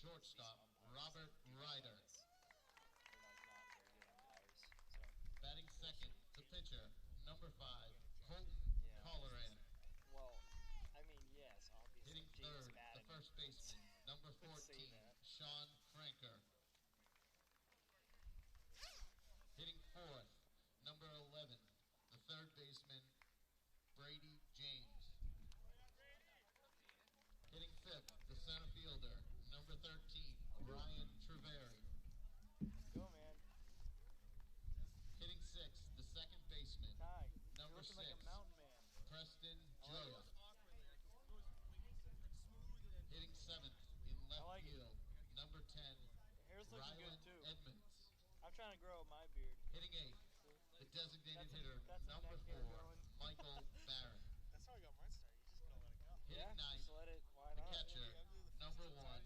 Shortstop, Robert Ryder. Batting second, the pitcher, number 5, Colton Colleran. Hitting third, the first baseman, number 14, Sean Franker. Hitting fourth, number 11, the third baseman, Brady James. Hitting fifth, the center fielder, number 13, Ryan Treveri. Go, man. Hitting sixth, the second baseman, number 6, like a mountain man. Preston Joya. Hitting seventh in left field, number 10, Hair's looking good Ryland too. Edmonds. I'm trying to grow my beard. Hitting eighth, the designated hitter, that's a number neck 4, hair growing. Michael Barron. That's how I got mine started. You just gotta let it go. Hitting Yeah, ninth, just let it. Why the not? catcher, number 1,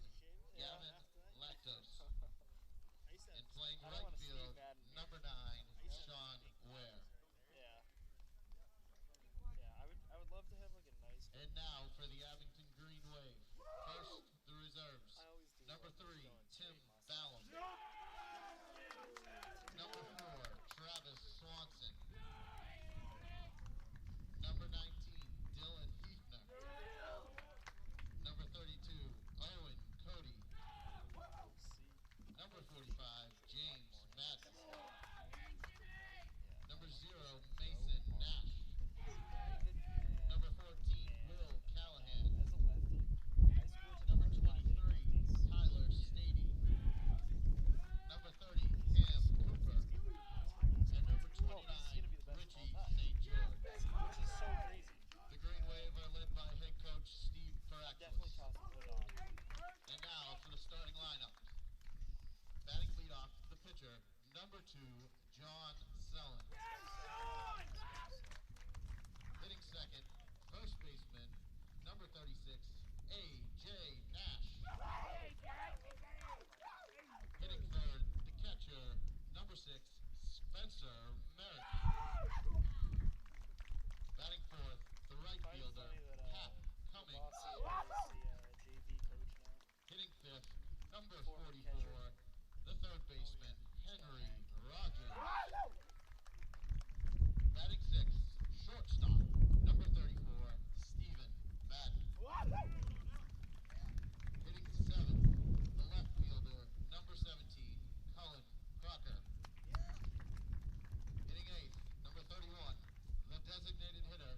Yeah. Gavin Lactos. I used to And have playing I don't right wanna see field, bad in number 9, Sean Ware. Yeah. Yeah, I would love to have like a nice. And now for the Abington Green Wave. First, the reserves. I always do. Number love 3, going Tim straight mustard. Ballum. Number 4, Travis Swanson. Number 19, Dylan Heathner. Number 32, Owen Cody. Number 45, James Madden. Number 0, Mason Nash. Number 14, Will Callahan. As a lefty, I scored to Number 23, Tyler Stady. Number 30, Cam Cooper. And number 29, Richie St. George. which is so crazy. The Green Wave are led by head coach Steve Definitely Caracas. tough to put it on. And now for the starting lineup. Batting leadoff, the pitcher, number 2, John Sellen. Hitting second, first baseman, number 36, A.J. Nash. Hitting third, the catcher, number 6, Spencer Merrick. Batting fourth, the right Kind of fielder, funny that Pat Cummings. Bossy is the JV coach now. Hitting fifth, number Former 44, catcher. the third baseman, Henry Rogers. Batting sixth, shortstop, number 34, Stephen Madden. Hitting seventh, the left fielder, number 17, Cullen Crocker. Hitting eighth, number 31, the designated hitter,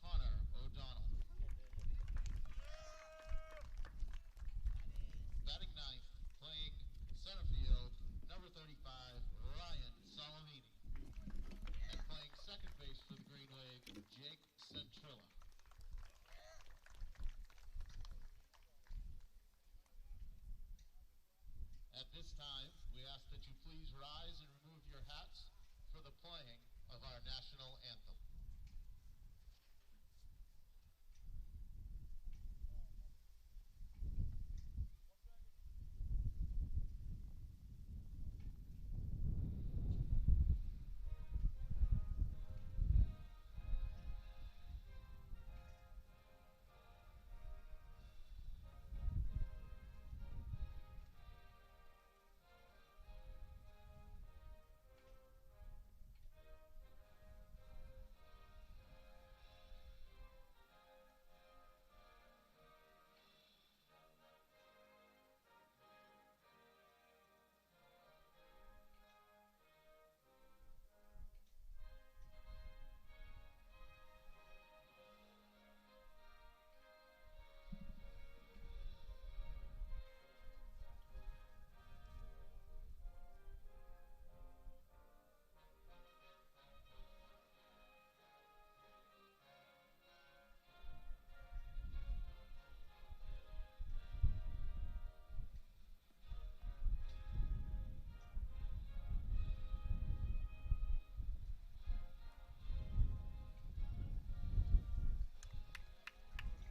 Connor O'Donnell. Batting ninth, playing center field, number 35, Ryan Salamini. And playing second base for the Green Wave, Jake Centrilla. At this time, we ask that you please rise and remove your hats for the playing of our national anthem.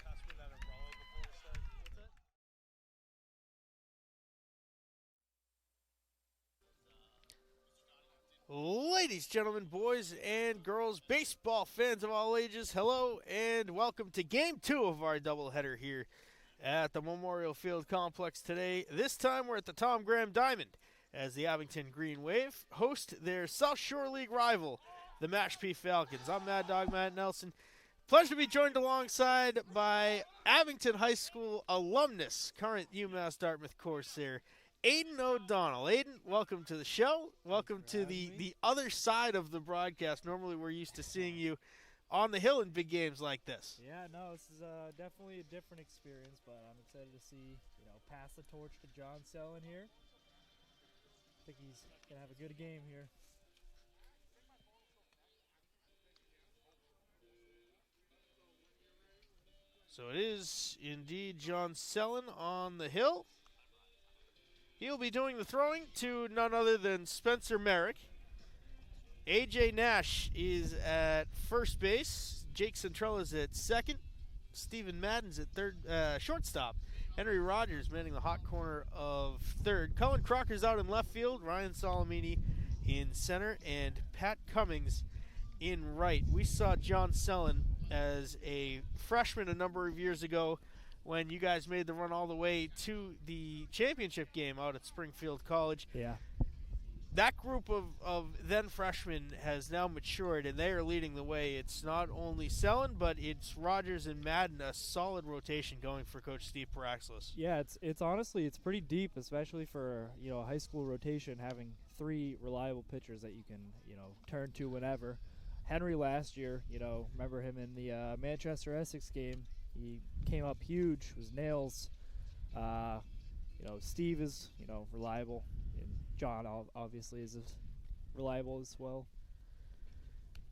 pass me that umbrella before we start. What's that? Ladies, gentlemen, boys, and girls, baseball fans of all ages, hello and welcome to Game 2 of our doubleheader here at the Memorial Field Complex today. This time we're at the Tom Graham Diamond as the Abington Green Wave host their South Shore League rival, the Mashpee Falcons. I'm Mad Dog Matt Nelson. Pleasure to be joined alongside by Abington High School alumnus, current UMass Dartmouth Corsair, Aiden O'Donnell. Aiden, welcome to the show. Welcome to the other side of the broadcast. Normally we're used to seeing you on the hill in big games like this. Yeah, no, this is definitely a different experience, but I'm excited to see, pass the torch to John Sellen here. I think he's going to have a good game here. So it is indeed John Sellen on the hill. He'll be doing the throwing to none other than Spencer Merrick. A.J. Nash is at first base. Jake Centrella is at second. Stephen Madden's at third, shortstop. Henry Rogers manning the hot corner of third. Cullen Crocker's out in left field. Ryan Solomini in center. And Pat Cummings in right. We saw John Sellen as a freshman a number of years ago when you guys made the run all the way to the championship game out at Springfield College. Yeah. That group of then freshmen has now matured, and they are leading the way. It's not only Sellen, but it's Rogers and Madden, a solid rotation going for Coach Steve Paraxlis. Yeah, it's honestly, it's pretty deep, especially for, a high school rotation, having three reliable pitchers that you can, turn to whenever. Henry last year, remember him in the Manchester-Essex game. He came up huge, was nails. Steve is, reliable. And John obviously is reliable as well.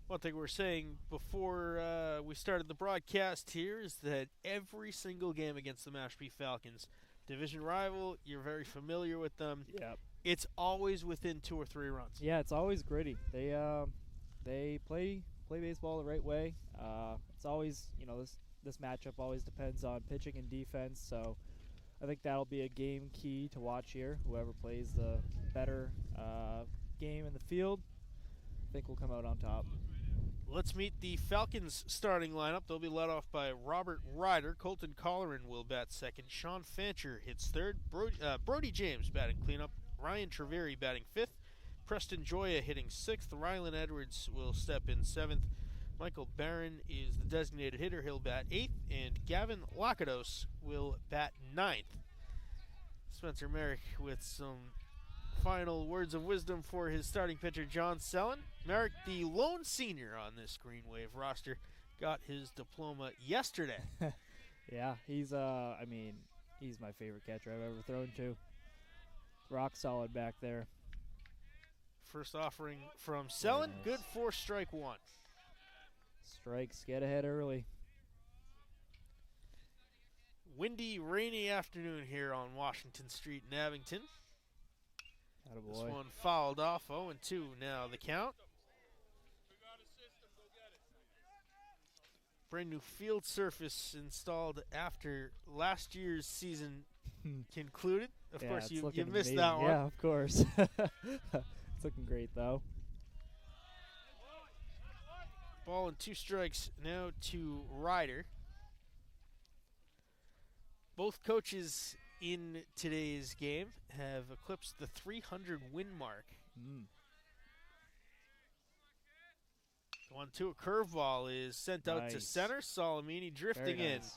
One thing we're saying before we started the broadcast here is that every single game against the Mashpee Falcons, division rival, you're very familiar with them. Yeah. It's always within 2 or 3 runs. Yeah, it's always gritty. They play baseball the right way. It's always, this matchup always depends on pitching and defense, so I think that'll be a game key to watch here. Whoever plays the better game in the field, I think will come out on top. Let's meet the Falcons starting lineup. They'll be led off by Robert Ryder. Colton Colleran will bat second. Sean Fancher hits third. Brody James batting cleanup. Ryan Treveri batting fifth. Preston Joya hitting sixth. Rylan Edwards will step in seventh. Michael Barron is the designated hitter. He'll bat eighth. And Gavin Lakados will bat ninth. Spencer Merrick with some final words of wisdom for his starting pitcher, John Sellen. Merrick, the lone senior on this Green Wave roster, got his diploma yesterday. Yeah, he's my favorite catcher I've ever thrown to. Rock solid back there. First offering from Sellen, nice. Good for strike one. Strikes, get ahead early. Windy, rainy afternoon here on Washington Street in Abington. This Attaboy. one fouled off, 0-2 now the count. Brand new field surface installed after last year's season concluded. Of Yeah, course, it's you looking missed amazing. that one. Yeah, of course. It's looking great, though. Ball and 2 strikes now to Ryder. Both coaches in today's game have eclipsed the 300 win mark. 1-2, a curveball is sent out to Nice. center. Solomini drifting Very nice.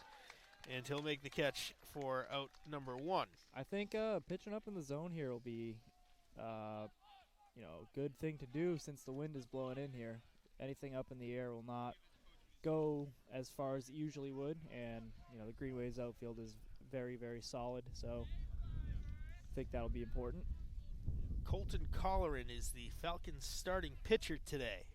in, and he'll make the catch for out number 1. I think pitching up in the zone here will be, a good thing to do since the wind is blowing in here. Anything up in the air will not go as far as it usually would, and the Green Wave's outfield is very, very solid, so I think that'll be important. Colton Colleran is the Falcons' starting pitcher today.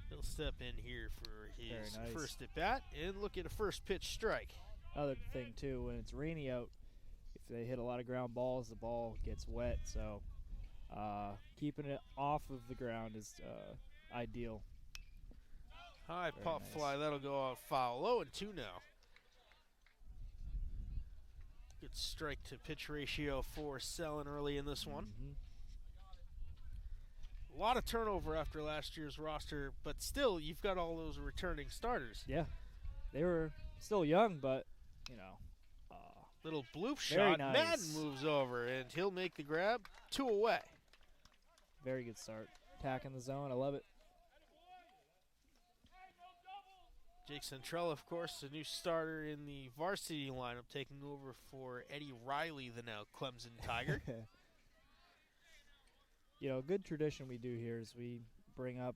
He'll step in here for his Very nice. first at bat and look at a first pitch strike. Other thing too, when it's rainy out, if they hit a lot of ground balls, the ball gets wet, so keeping it off of the ground is ideal. High Very pop nice. fly, that'll go out foul. 0-2 now. Good strike to pitch ratio for Sellen early in this one. A lot of turnover after last year's roster, but still, you've got all those returning starters. Yeah, they were still young, but Little bloop Very shot. nice. Madden moves over, and he'll make the grab. 2 away. Very good start. Attacking the zone. I love it. Jake Centrella, of course, a new starter in the varsity lineup, taking over for Eddie Riley, the now Clemson Tiger. A good tradition we do here is we bring up,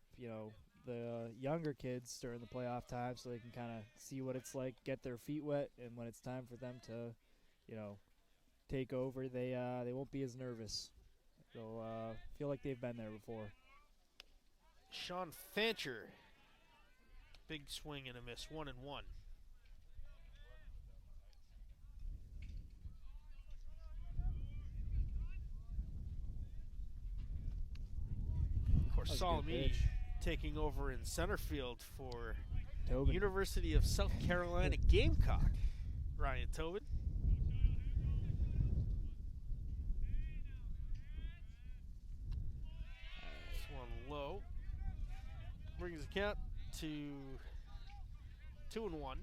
the younger kids during the playoff time so they can kind of see what it's like, get their feet wet, and when it's time for them to, take over, they won't be as nervous. They'll feel like they've been there before. Sean Fancher, big swing and a miss, 1-1. Of course, That was a good Solomini pitch. taking over in center field for Tobin. University of South Carolina Gamecock, Ryan Tobin. This one low. Brings the count to 2-1.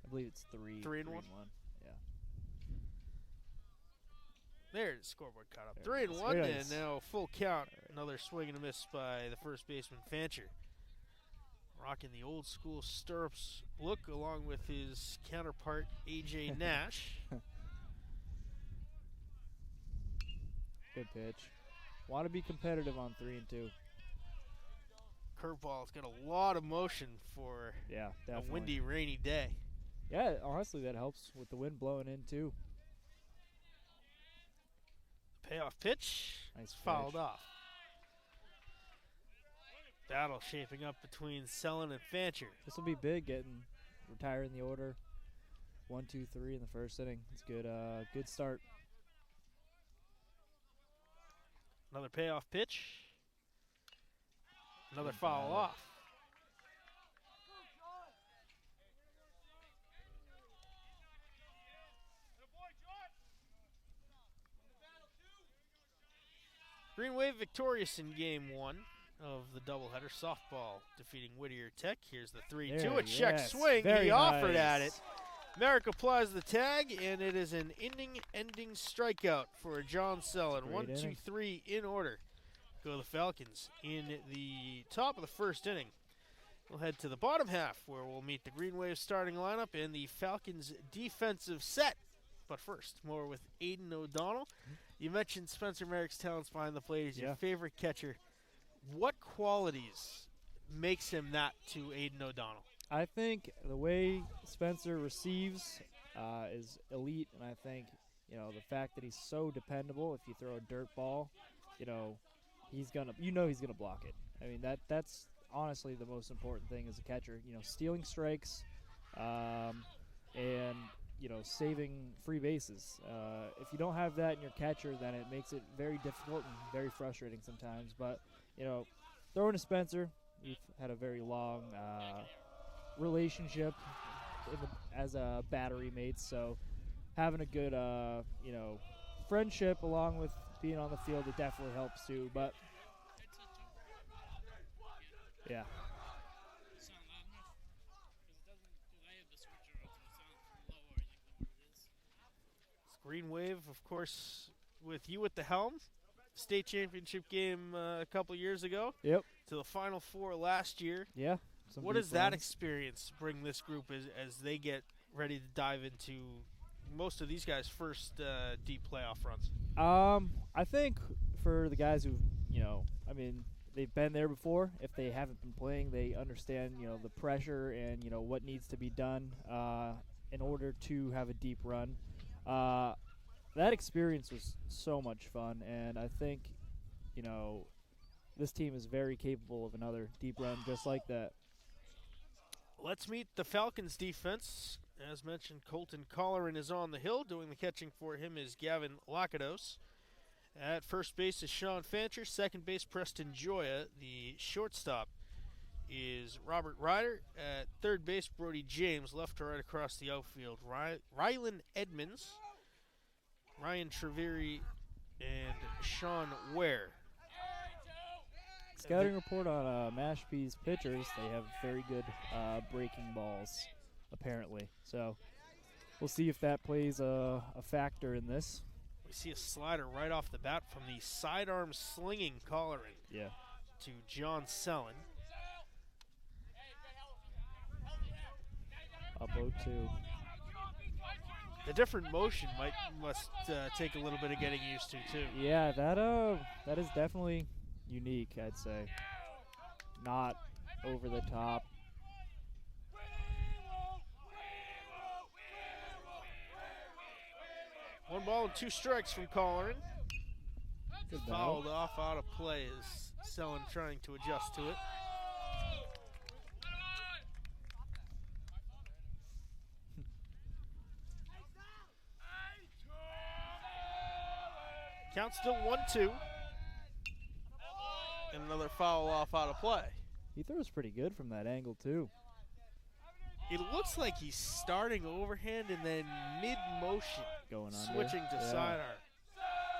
I believe it's 3. 3-1? 3-1. Yeah. There's the scoreboard caught up. There it 3-1, is. Very and nice. now full count. Another swing and a miss by the first baseman Fancher. Rocking the old school stirrups look along with his counterpart AJ Nash. Good pitch. Want to be competitive on 3 and 2. Curveball's got a lot of motion for Yeah, a definitely. windy, rainy day. Yeah, honestly, that helps with the wind blowing in too. Payoff pitch. Nice Fouled pitch. off. Battle shaping up between Sellin and Fancher. This will be big, retiring the order. 1, 2, 3 in the first inning. It's good. Good start. Another payoff pitch. Another Good foul battle. off. Green Wave victorious in game 1 of the doubleheader. Softball defeating Whittier Tech. Here's the 3-2. There, A check yes, swing. very He offered at nice. it. Merrick applies the tag, and it is an inning-ending strikeout for John Sellin. Great 1, 2, inning. 3 in order. Go the Falcons in the top of the first inning. We'll head to the bottom half where we'll meet the Green Wave starting lineup and the Falcons defensive set. But first, more with Aiden O'Donnell. You mentioned Spencer Merrick's talents behind the plate. He's your Yeah. favorite catcher. What qualities makes him that to Aiden O'Donnell? I think the way Spencer receives is elite, and I think the fact that he's so dependable. If you throw a dirt ball, he's gonna block it. I mean that's honestly the most important thing as a catcher. Stealing strikes, and saving free bases. If you don't have that in your catcher, then it makes it very difficult and very frustrating sometimes. But throwing to Spencer, we've had a very long relationship as a battery mates, so having a good friendship along with being on the field, it definitely helps too. But yeah. Green Wave, of course, with you at the helm. State championship game a couple years ago. Yep. To the Final Four last year. Yeah. some What deep does that runs. experience bring this group as they get ready to dive into most of these guys' first deep playoff runs? I think for the guys who, they've been there before. If they haven't been playing, they understand, the pressure and, what needs to be done in order to have a deep run. That experience was so much fun, and I think, this team is very capable of another deep run just like that. Let's meet the Falcons defense. As mentioned, Colton Colleran is on the hill. Doing the catching for him is Gavin Lakados. At first base is Sean Fancher. Second base, Preston Joya. The shortstop is Robert Ryder. At third base, Brody James. Left to right across the outfield, Rylan Edmonds, Ryan Treveri, and Sean Ware. Scouting report on Mashpee's pitchers, they have very good breaking balls, apparently. So we'll see if that plays a factor in this. We see a slider right off the bat from the sidearm slinging Colleran Yeah. to John Sellen. Up 0-2. The different motion must take a little bit of getting used to too. Yeah, that is definitely unique, I'd say. Not over the top. One ball and 2 strikes from Colleran. Good Fouled battle. off out of play as Sellen trying to adjust to it. Count still 1-2. And another foul off out of play. He throws pretty good from that angle, too. It looks like he's starting overhand and then mid-motion Going under. switching to Yeah. sidearm.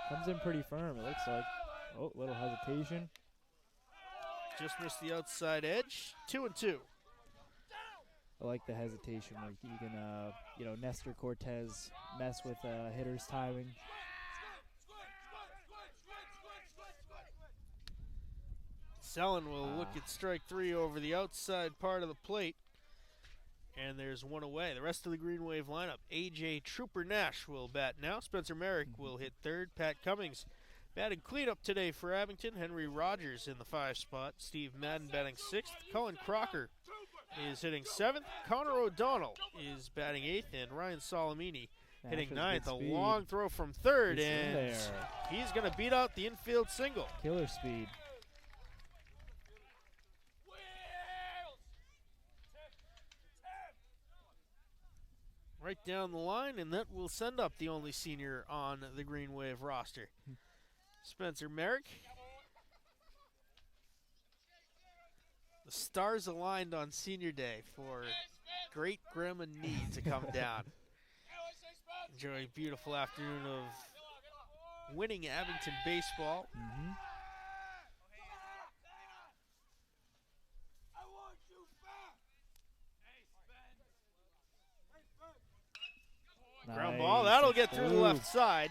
Comes in pretty firm, it looks like. Oh, little hesitation. Just missed the outside edge. 2-2. I like the hesitation. Like you can, Nestor Cortez mess with hitter's timing. Sellen will look at strike 3 over the outside part of the plate. And there's one away. The rest of the Green Wave lineup. A.J. Trooper Nash will bat now. Spencer Merrick will hit third. Pat Cummings batting cleanup today for Abington. Henry Rogers in the 5 spot. Steve Madden batting 6th. Cullen Crocker is hitting 7th. Connor O'Donnell is batting 8th. And Ryan Solomini hitting Nash has 9th. good A speed. long throw from third. It's in And there. he's going to beat out the infield single. Killer speed. Right down the line, and that will send up the only senior on the Green Wave roster. Spencer Merrick. The stars aligned on senior day for great Grandma Nee to come down. Enjoy a beautiful afternoon of winning Abington baseball. Mm-hmm. Ground ball, Nice. that'll It's get through the blue. left side.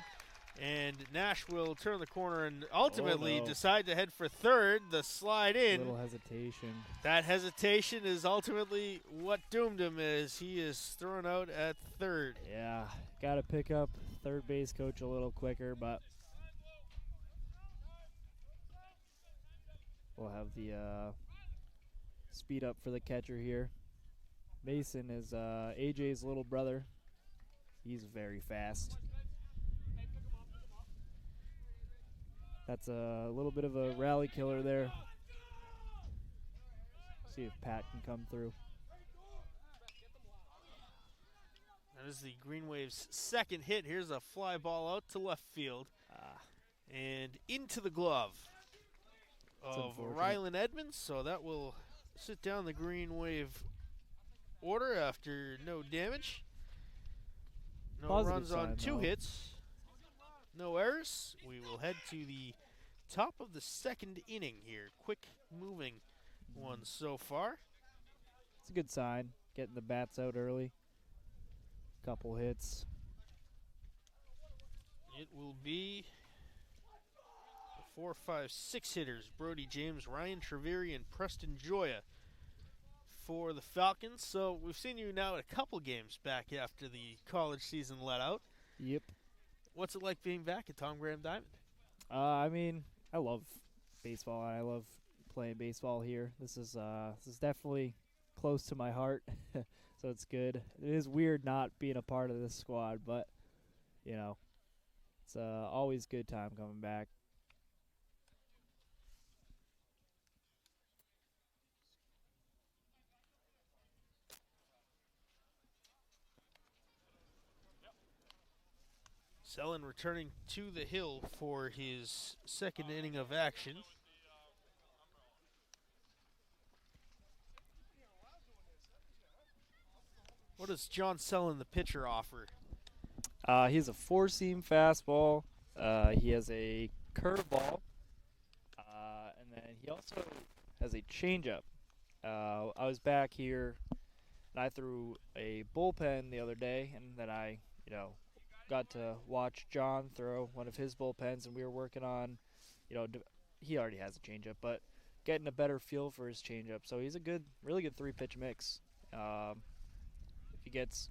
And Nash will turn the corner and ultimately no. decide to head for third. The slide in. Little hesitation. That hesitation is ultimately what doomed him as he is thrown out at third. Yeah, got to pick up third base coach a little quicker, but we'll have the speed up for the catcher here. Mason is AJ's little brother. He's very fast. That's a little bit of a rally killer there. See if Pat can come through. That is the Green Wave's second hit. Here's a fly ball out to left field. And into the glove of unfortunate. Rylan Edmonds. So that will sit down the Green Wave order after no damage. No Positive runs on sign, 2 though. hits. No errors. We will head to the top of the second inning here. Quick moving one so far. It's a good sign, getting the bats out early. Couple hits. It will be the 4, 5, 6 hitters. Brody James, Ryan Treveri, and Preston Joya for the Falcons. So we've seen you now at a couple games back after the college season let out. Yep. What's it like being back at Tom Graham Diamond? I mean, I love baseball. I love playing baseball here. This is definitely close to my heart, so it's good. It is weird not being a part of this squad, but it's always good time coming back. Sellen returning to the hill for his second inning of action. What does John Sellen, the pitcher, offer? He has a 4-seam fastball. He has a curveball, and then he also has a changeup. I was back here, And I threw a bullpen the other day, and then I, got to watch John throw one of his bullpens, and we were working on, he already has a changeup, but getting a better feel for his changeup. So he's a really good 3-pitch mix. If he gets,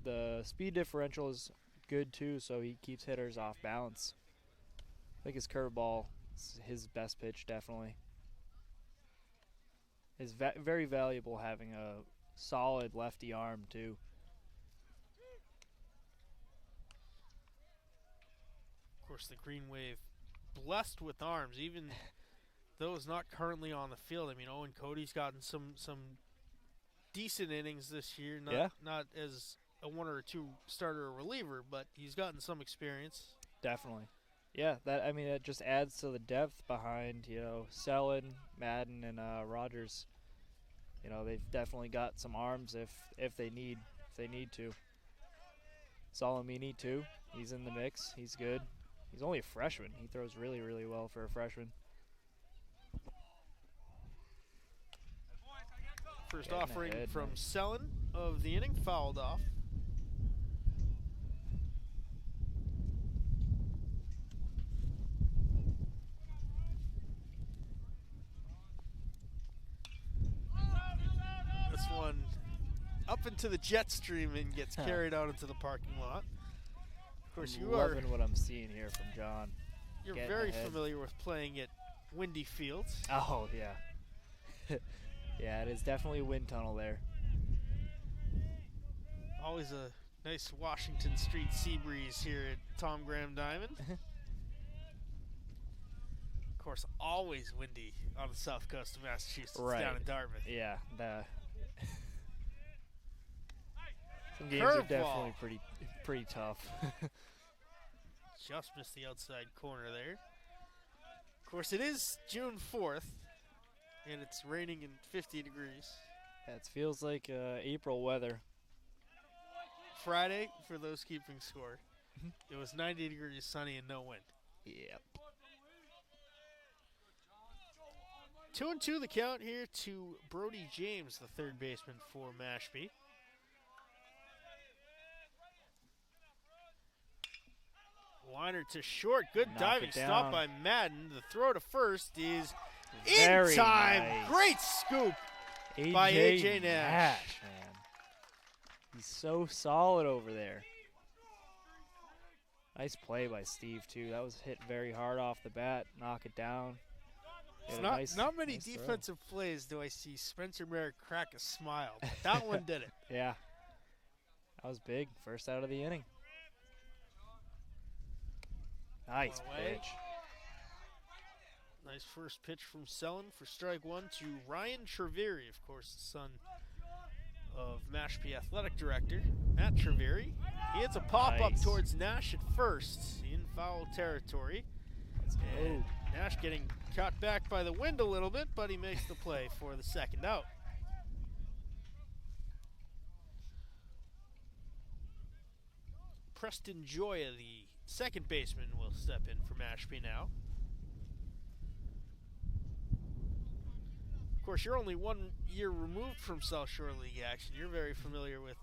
the speed differential is good too, so he keeps hitters off balance. I think his curveball is his best pitch, definitely. It's very valuable having a solid lefty arm too. Of course, the Green Wave blessed with arms, even those not currently on the field. I mean, Owen Cody's gotten some decent innings this year. Not as a 1 or 2 starter or reliever, but he's gotten some experience. Definitely. Yeah, it just adds to the depth behind, Sellin, Madden, and Rogers. They've definitely got some arms if they need to. Solomini too. He's in the mix. He's good. He's only a freshman. He throws really, really well for a freshman. First offering from Sellin of the inning, fouled off. This one up into the jet stream and gets carried out into the parking lot. Of course, I'm loving what I'm seeing here from John. You're Getting very ahead. familiar with playing at Windy Fields. Oh, yeah. Yeah, it is definitely a wind tunnel there. Always a nice Washington Street sea breeze here at Tom Graham Diamond. Of course, always windy on the south coast of Massachusetts, down in Dartmouth. Yeah, some games are definitely pretty tough. Just missed the outside corner there. Of course, it is June 4th, and it's raining and 50 degrees. Yeah, it feels like April weather. Friday, for those keeping score, it was 90 degrees, sunny, and no wind. Yep. 2-2 the count here to Brody James, the third baseman for Mashpee. Liner to short. Good diving stop by Madden. The throw to first is in time. Nice. Great scoop by AJ Nash. Man. He's so solid over there. Nice play by Steve, too. That was hit very hard off the bat. Knock it down. Not many defensive plays do I see Spencer Merrick crack a smile, but that one did it. Yeah. That was big. First out of the inning. Nice pitch. Nice first pitch from Sellin for strike one to Ryan Treveri, of course, the son of Mashpee athletic director Matt Treveri. He hits a pop-up towards Nash at first in foul territory. And Nash getting caught back by the wind a little bit, but he makes the play for the second out. Preston Joya, the second baseman, will step in for Mashpee now. Of course, you're only 1 year removed from South Shore League action. You're very familiar with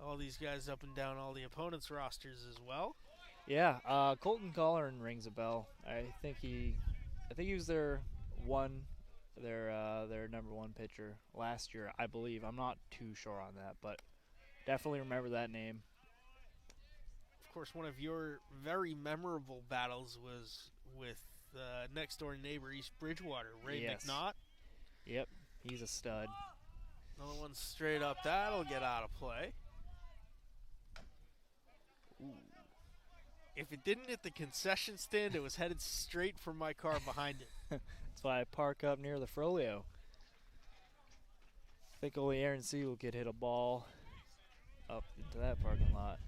all these guys up and down all the opponents' rosters as well. Yeah, Colton Colleran rings a bell. I think he was their number one pitcher last year, I believe. I'm not too sure on that, but definitely remember that name. Of course, one of your very memorable battles was with next door neighbor East Bridgewater, Ray McNaught. Yep, he's a stud. Another one straight up. That'll get out of play. Ooh. If it didn't hit the concession stand, it was headed straight for my car behind it. That's why I park up near the Frollo. I think only Aaron Siegel could hit a ball up into that parking lot.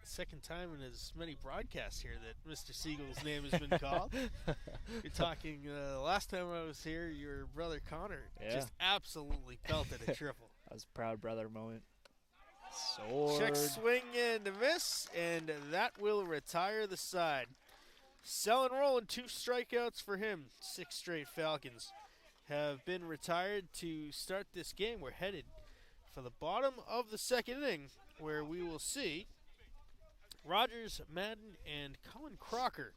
Second time in as many broadcasts here that Mr. Siegel's name has been called. You're talking, last time I was here, your brother Connor just absolutely pelted a triple. That was a proud brother moment. Sword. Check swing and a miss, and that will retire the side. Selling rolling, 2 strikeouts for him. 6 straight Falcons have been retired to start this game. We're headed for the bottom of the second inning, where we will see Rogers, Madden, and Colin Crocker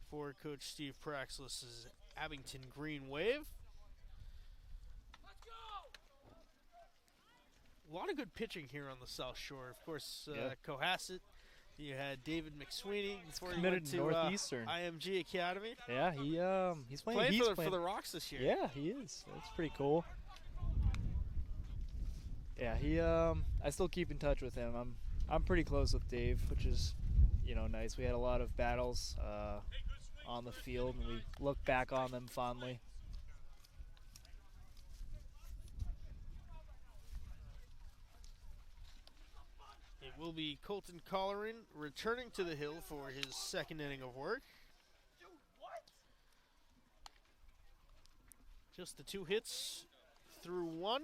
for Coach Steve Praxlis' Abington Green Wave. A lot of good pitching here on the South Shore. Of course, Cohasset. You had David McSweeney before he went committed to Northeastern. IMG Academy. Yeah, he's playing. For the Rocks this year. Yeah, he is. That's pretty cool. Yeah, I still keep in touch with him. I'm pretty close with Dave, which is, nice. We had a lot of battles on the field, and we look back on them fondly. It will be Colton Colleran returning to the hill for his second inning of work. Just the 2 hits through 1.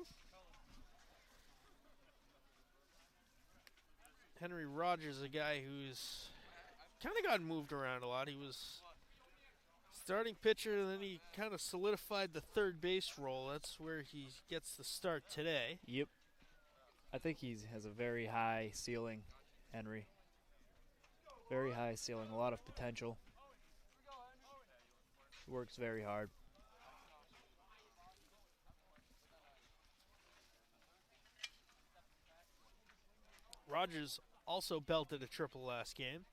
Henry Rogers, a guy who's kind of gotten moved around a lot. He was starting pitcher, and then he kind of solidified the third base role. That's where he gets the start today. Yep. I think he has a very high ceiling, Henry. Very high ceiling, a lot of potential. He works very hard. Rogers also belted a triple last game.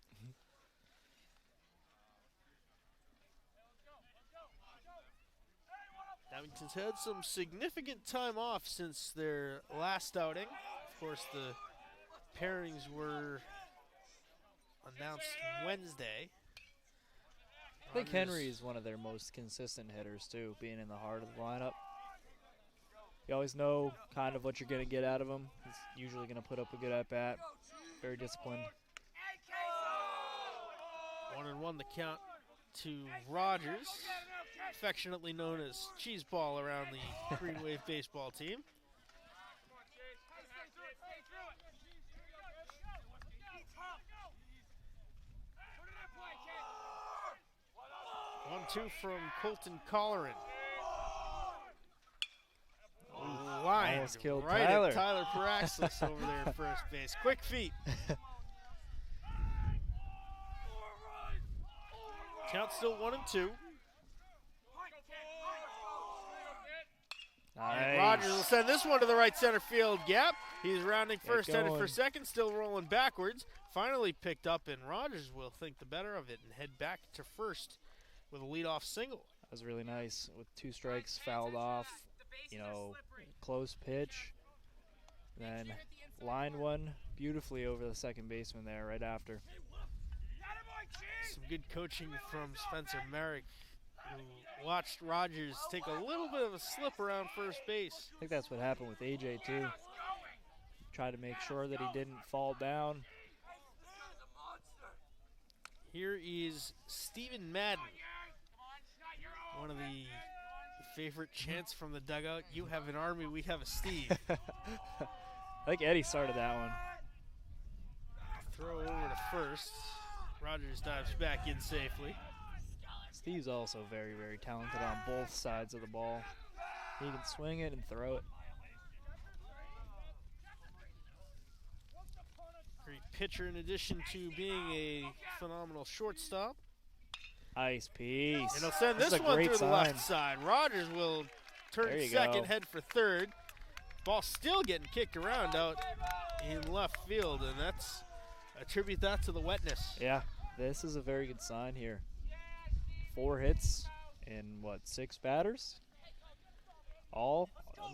Abington's had some significant time off since their last outing. Of course, the pairings were announced Wednesday. I think Henry is one of their most consistent hitters, too, being in the heart of the lineup. You always know kind of what you're going to get out of him. He's usually going to put up a good at-bat. Very disciplined. 1-1 the count to Rogers, affectionately known as Cheese Ball around the Green Wave baseball team. One, 2 from Colton Colleran. Line Almost killed right Tyler. at Tyler Paraxis over there at first base. Quick feet. Count still 1-2. And Rogers will send this one to the right center field gap. He's rounding first, headed for second, still rolling backwards. Finally picked up, and Rogers will think the better of it and head back to first with a leadoff single. That was really nice with 2 strikes fouled off. Close pitch. Then lined one beautifully over the second baseman there right after. Some good coaching from Spencer Merrick, who watched Rogers take a little bit of a slip around first base. I think that's what happened with AJ too. Tried to make sure that he didn't fall down. Here is Stephen Madden. One of the favorite chants from the dugout. You have an Army, we have a Steve. I think Eddie started that one. Throw over to first. Rogers dives back in safely. Steve's also very, very talented on both sides of the ball. He can swing it and throw it. Great pitcher in addition to being a phenomenal shortstop. Nice piece. And he'll send this one through the left side. Rogers will turn second, head for third. Ball still getting kicked around out in left field, and that's attribute that to the wetness. Yeah, this is a very good sign here. 4 hits in 6 batters?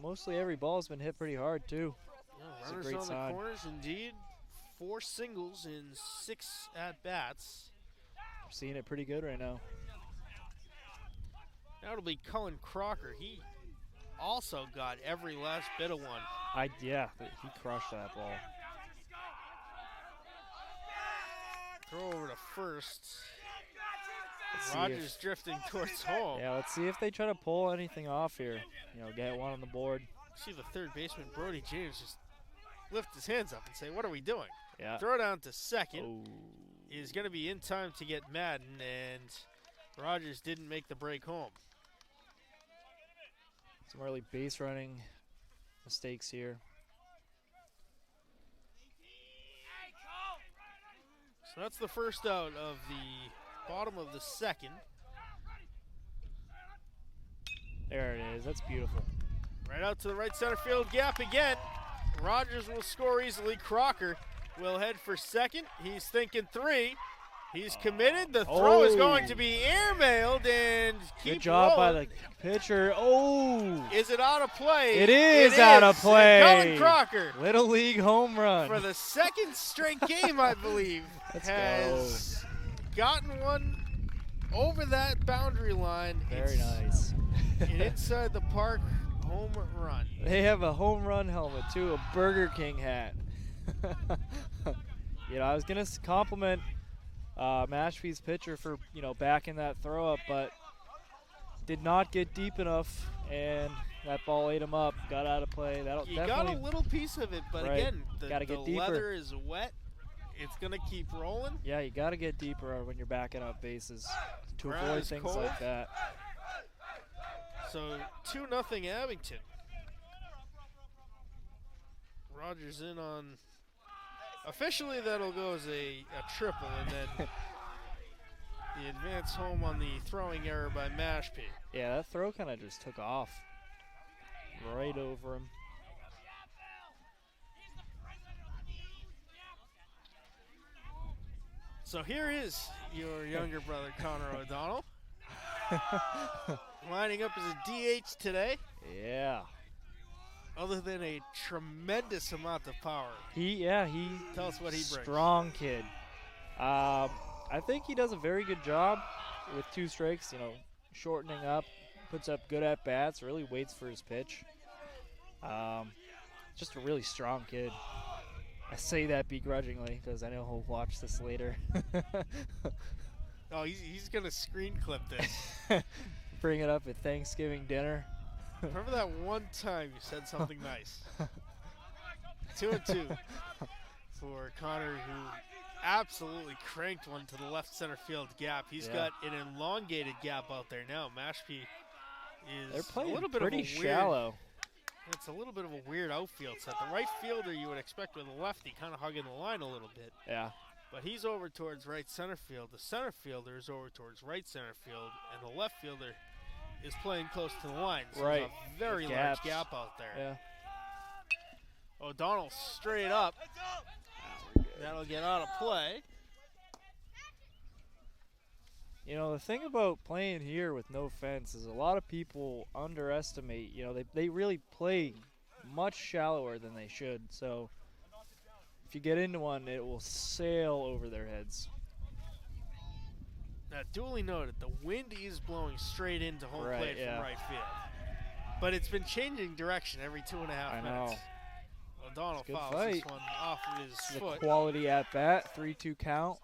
Mostly every ball's been hit pretty hard too. Yeah, runners on the corners, indeed. 4 singles in 6 at-bats. We're seeing it pretty good right now. Now it'll be Colin Crocker. He also got every last bit of one. Yeah, he crushed that ball. Throw over to first. Rogers drifting towards home. Yeah, let's see if they try to pull anything off here. Get one on the board. See the third baseman, Brody James, just lift his hands up and say, what are we doing? Yeah. Throw down to second. Oh. is going to be in time to get Madden, and Rogers didn't make the break home. Some early base running mistakes here. So that's the first out of the bottom of the second. There it is. That's beautiful. Right out to the right center field gap again. Rogers will score easily. Crocker will head for second. He's thinking 3. He's committed. The throw is going to be airmailed and keep Good job by rolling. the pitcher. Oh! Is it out of play? It is out of play. And Colin Crocker, Little League home run. for the second straight game, I believe, has gotten one over that boundary line. Very It's nice. an inside the park home run. They have a home run helmet too, a Burger King hat. I was gonna compliment Mashpee's pitcher for backing that throw up, but did not get deep enough, and that ball ate him up. Got out of play. That'll You definitely got a little piece of it, but right. again, Gotta the get deeper. leather is wet. It's gonna keep rolling. Yeah, you got to get deeper when you're backing up bases to Ground avoid is things cold. like that. So 2-0 Abington. Rogers in on. Officially, that'll go as a triple, and then the advance home on the throwing error by Mashpee. Yeah, that throw kind of just took off right over him. So here is your younger brother, Connor O'Donnell, lining up as a DH today. Yeah. Other than a tremendous amount of power. He Tell us what he brings. strong kid. I think he does a very good job with 2 strikes, shortening up, puts up good at bats, really waits for his pitch. Just a really strong kid. I say that begrudgingly because I know he'll watch this later. Oh, he's going to screen clip this. Bring it up at Thanksgiving dinner. Remember that one time you said something nice? 2-2 for Connor, who absolutely cranked one to the left center field gap. He's got an elongated gap out there now. Mashpee is They're playing a little bit pretty of a weird, shallow. It's a little bit of a weird outfield set. The right fielder you would expect with a lefty kind of hugging the line a little bit. Yeah. But he's over towards right center field. The center fielder is over towards right center field, and the left fielder is playing close to the line. So Right. there's a very The large gaps. gap out there. Yeah. O'Donnell straight up. That'll get out of play. The thing about playing here with no fence is a lot of people underestimate, they really play much shallower than they should. So if you get into one, it will sail over their heads. Now, duly noted, the wind is blowing straight into home Right, plate yeah. from right field. But it's been changing direction every 2.5 I minutes. know. O'Donnell Good fouls fight. this one off of his This is a foot. quality at bat, 3-2 count.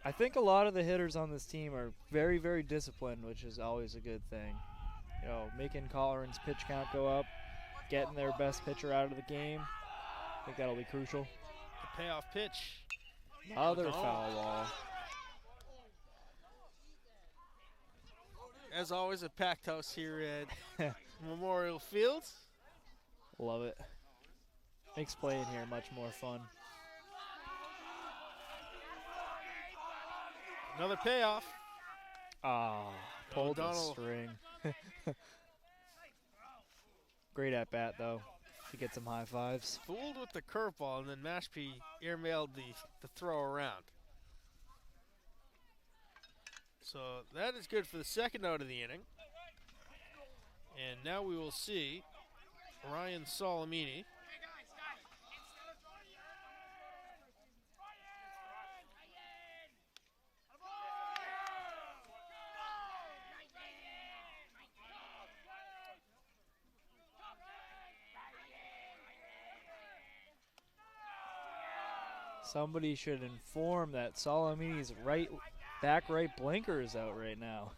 I think a lot of the hitters on this team are very, very disciplined, which is always a good thing. Making Colleran's pitch count go up, getting their best pitcher out of the game. I think that'll be crucial. The payoff pitch. Other O'Donnell. foul ball. As always, a packed house here at Memorial Field. Love it. Makes playing here much more fun. Another payoff. Pulled the O'Donnell. string. Great at bat though. He gets some high fives. Fooled with the curveball, and then Mashpee airmailed the throw around. So that is good for the second out of the inning. And now we will see Ryan Solomini. Somebody should inform that Solomini's back right blinker is out right now.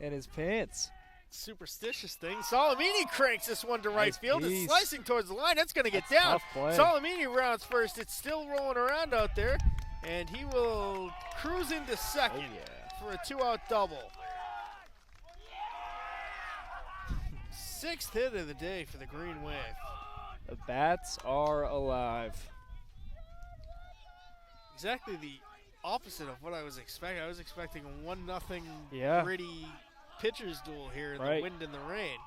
And his pants. superstitious thing. Salamini cranks this one to right Nice field. It's piece. slicing towards the line. That's going to get That's down. tough play. Salamini rounds first. It's still rolling around out there, and he will cruise into second for a 2-out double. 6th hit of the day for the Green Wave. The bats are alive. Exactly the opposite of what I was expecting. I was expecting a 1-0 Yeah. gritty pitcher's duel here in the Right. wind and the rain.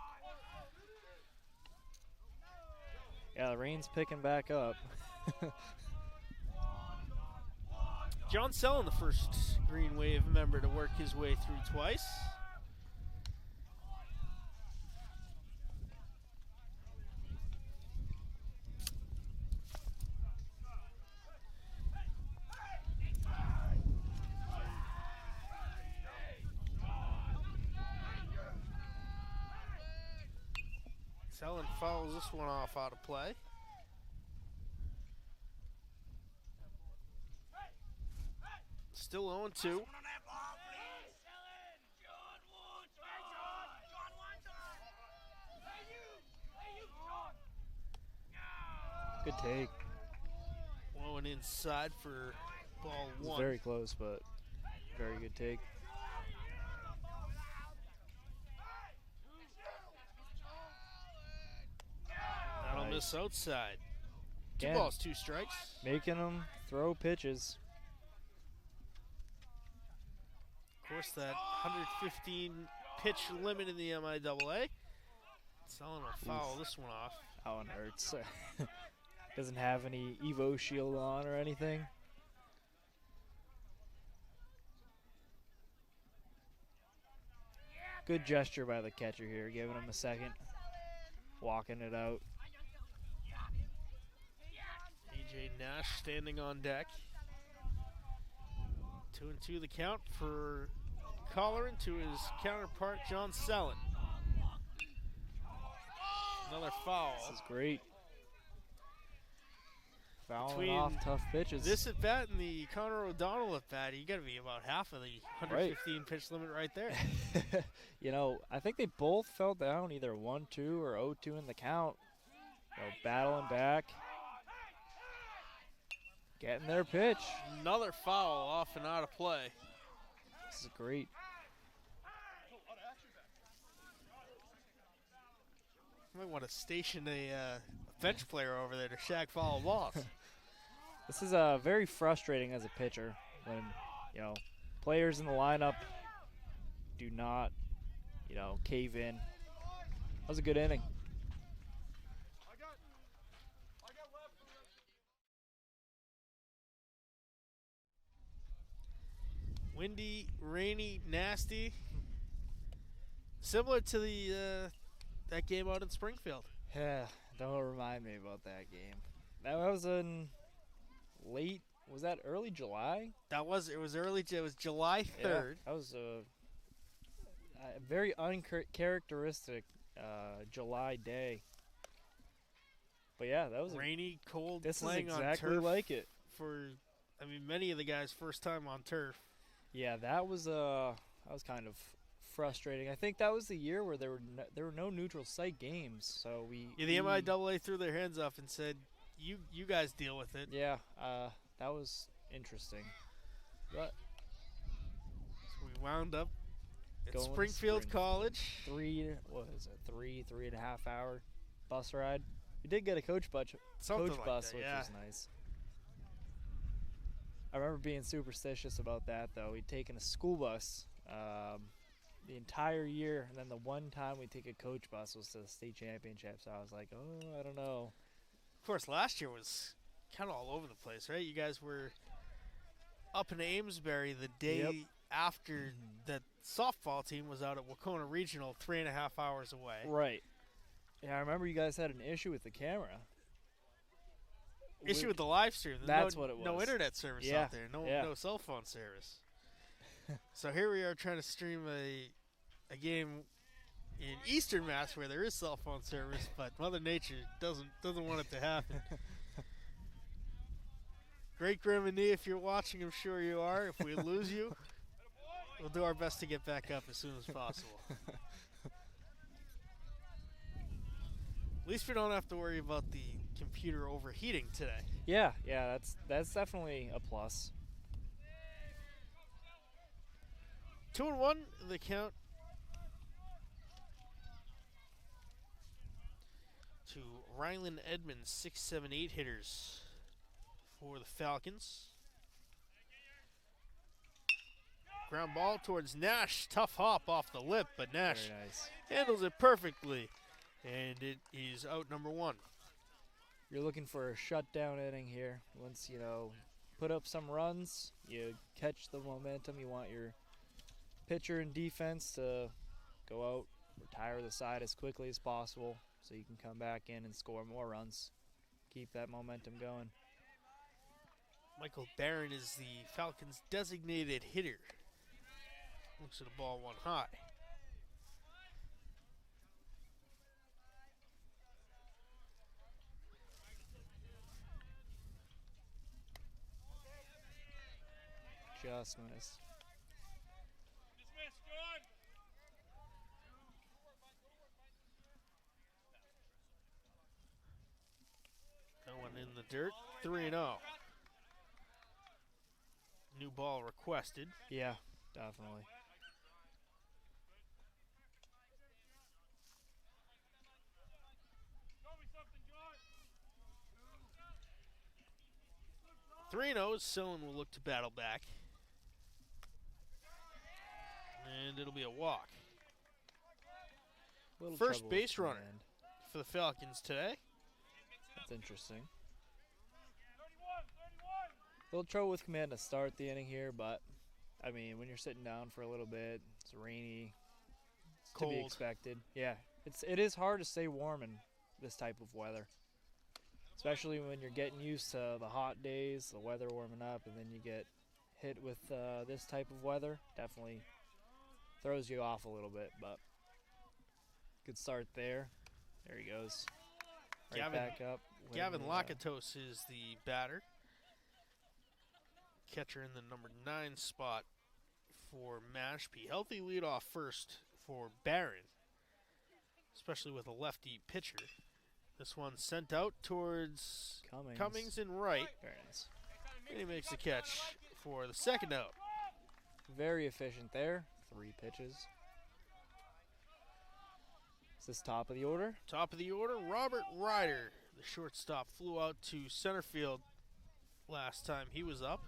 Yeah, the rain's picking back up. John Sellon, the first Green Wave member to work his way through twice. Sellon fouls this one off out of play. Still 0-2. Good take. Blowing inside for ball It was one. very close, but very good take. That'll Nice. miss outside. Two Again, balls, 2 strikes. making them throw pitches. Of course, that 115 pitch limit in the MIAA. Sellon will foul this one off. That one hurts. Doesn't have any Evo shield on or anything. Good gesture by the catcher here, giving him a second. Walking it out. AJ Nash standing on deck. 2-2 the count for Colleran to his counterpart, John Sellon. Another foul. This is great. Fouling Between off tough pitches. This at bat and the Connor O'Donnell at bat, you got to be about half of the 115 pitch limit right there. You know, I think they both fell down either 1-2 or 0-2 in the count. You know, battling back. Getting their pitch. Another foul off and out of play. This is great. You might want to station a bench player over there to shag foul balls. This is very frustrating as a pitcher when, you know, players in the lineup do not, you know, cave in. That was a good inning. Windy, rainy, nasty. Similar to the that game out in Springfield. Yeah, don't remind me about that game. That was in late, was that early July? It was early. It was July 3rd. That was a very uncharacteristic July day. But yeah, that was Rainy, cold, this is playing exactly on turf like it. for, I mean, many of the guys' first time on turf. Yeah, that was kind of frustrating. I think that was the year where there were no neutral site games, so Yeah, the MIAA threw their hands up and said, "You guys deal with it." Yeah, that was interesting. But So we wound up at Going to Springfield Springfield. College. 3.5 hour bus ride. We did get a coach bus, Something like bus, that, which yeah. was nice. I remember being superstitious about that, though. We'd taken a school bus the entire year, and then the one time we take a coach bus was to the state championship. So I was like, oh, I don't know. Of course, last year was kind of all over the place, right? You guys were up in Amesbury the day after that softball team was out at Wacona Regional, 3.5 hours away. Right. Yeah, I remember you guys had an issue with the camera. Issue with the live stream. There's That's no, what it was. No internet service Yeah, out there. No, yeah. no cell phone service. So here we are trying to stream a game in Eastern Mass where there is cell phone service, but Mother Nature doesn't want it to happen. Great Grimini, if you're watching, I'm sure you are. If we lose you, we'll do our best to get back up as soon as possible. least we don't have to worry about the computer overheating today. Yeah, that's definitely a plus. 2-1, the count to Ryland Edmonds, 6, 7, 8 hitters for the Falcons. Ground ball towards Nash. Tough hop off the lip, but Nash Very nice. handles it perfectly. And it is out number 1. You're looking for a shutdown inning here. Once, you know, put up some runs, you catch the momentum. You want your pitcher and defense to go out, retire the side as quickly as possible so you can come back in and score more runs. Keep that momentum going. Michael Barron is the Falcons' designated hitter. Looks at the ball one high. Just missed. Going in the dirt, 3-0. New ball requested. Yeah, definitely. Three 0. Sillin will look to battle back. And it'll be a walk. Little First trouble with base runner command. for the Falcons today. That's interesting. Little trouble with command to start the inning here, but I mean, when you're sitting down for a little bit, it's rainy, it's to be Cold. expected. Yeah, it is hard to stay warm in this type of weather, especially when you're getting used to the hot days, the weather warming up, and then you get hit with this type of weather. Definitely throws you off a little bit, but good start there. There he goes. Right Gavin- back up. Gavin winning the, Lakatos is the batter. Catcher in the number 9 spot for Mashpee. Healthy leadoff first for Barron, especially with a lefty pitcher. This one sent out towards Cummings and right, Very nice. and he makes the catch for the second out. Very efficient there. 3 pitches. Is this top of the order? Top of the order, Robert Ryder, the shortstop, flew out to center field last time he was up.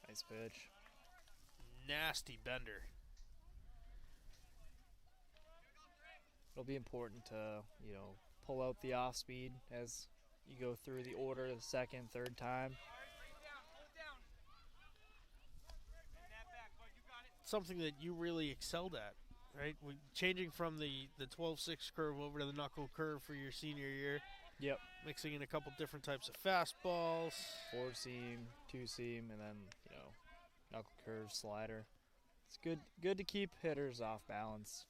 Nice pitch. Nasty bender. It'll be important to, you know, pull out the off speed as you go through the order the second, third time. Something that you really excelled at, right? Changing from the 12-6 curve over to the knuckle curve for your senior year. Yep. Mixing in a couple different types of fastballs. 4-seam, 2-seam, and then, you know, knuckle curve, slider. It's good to keep hitters off balance.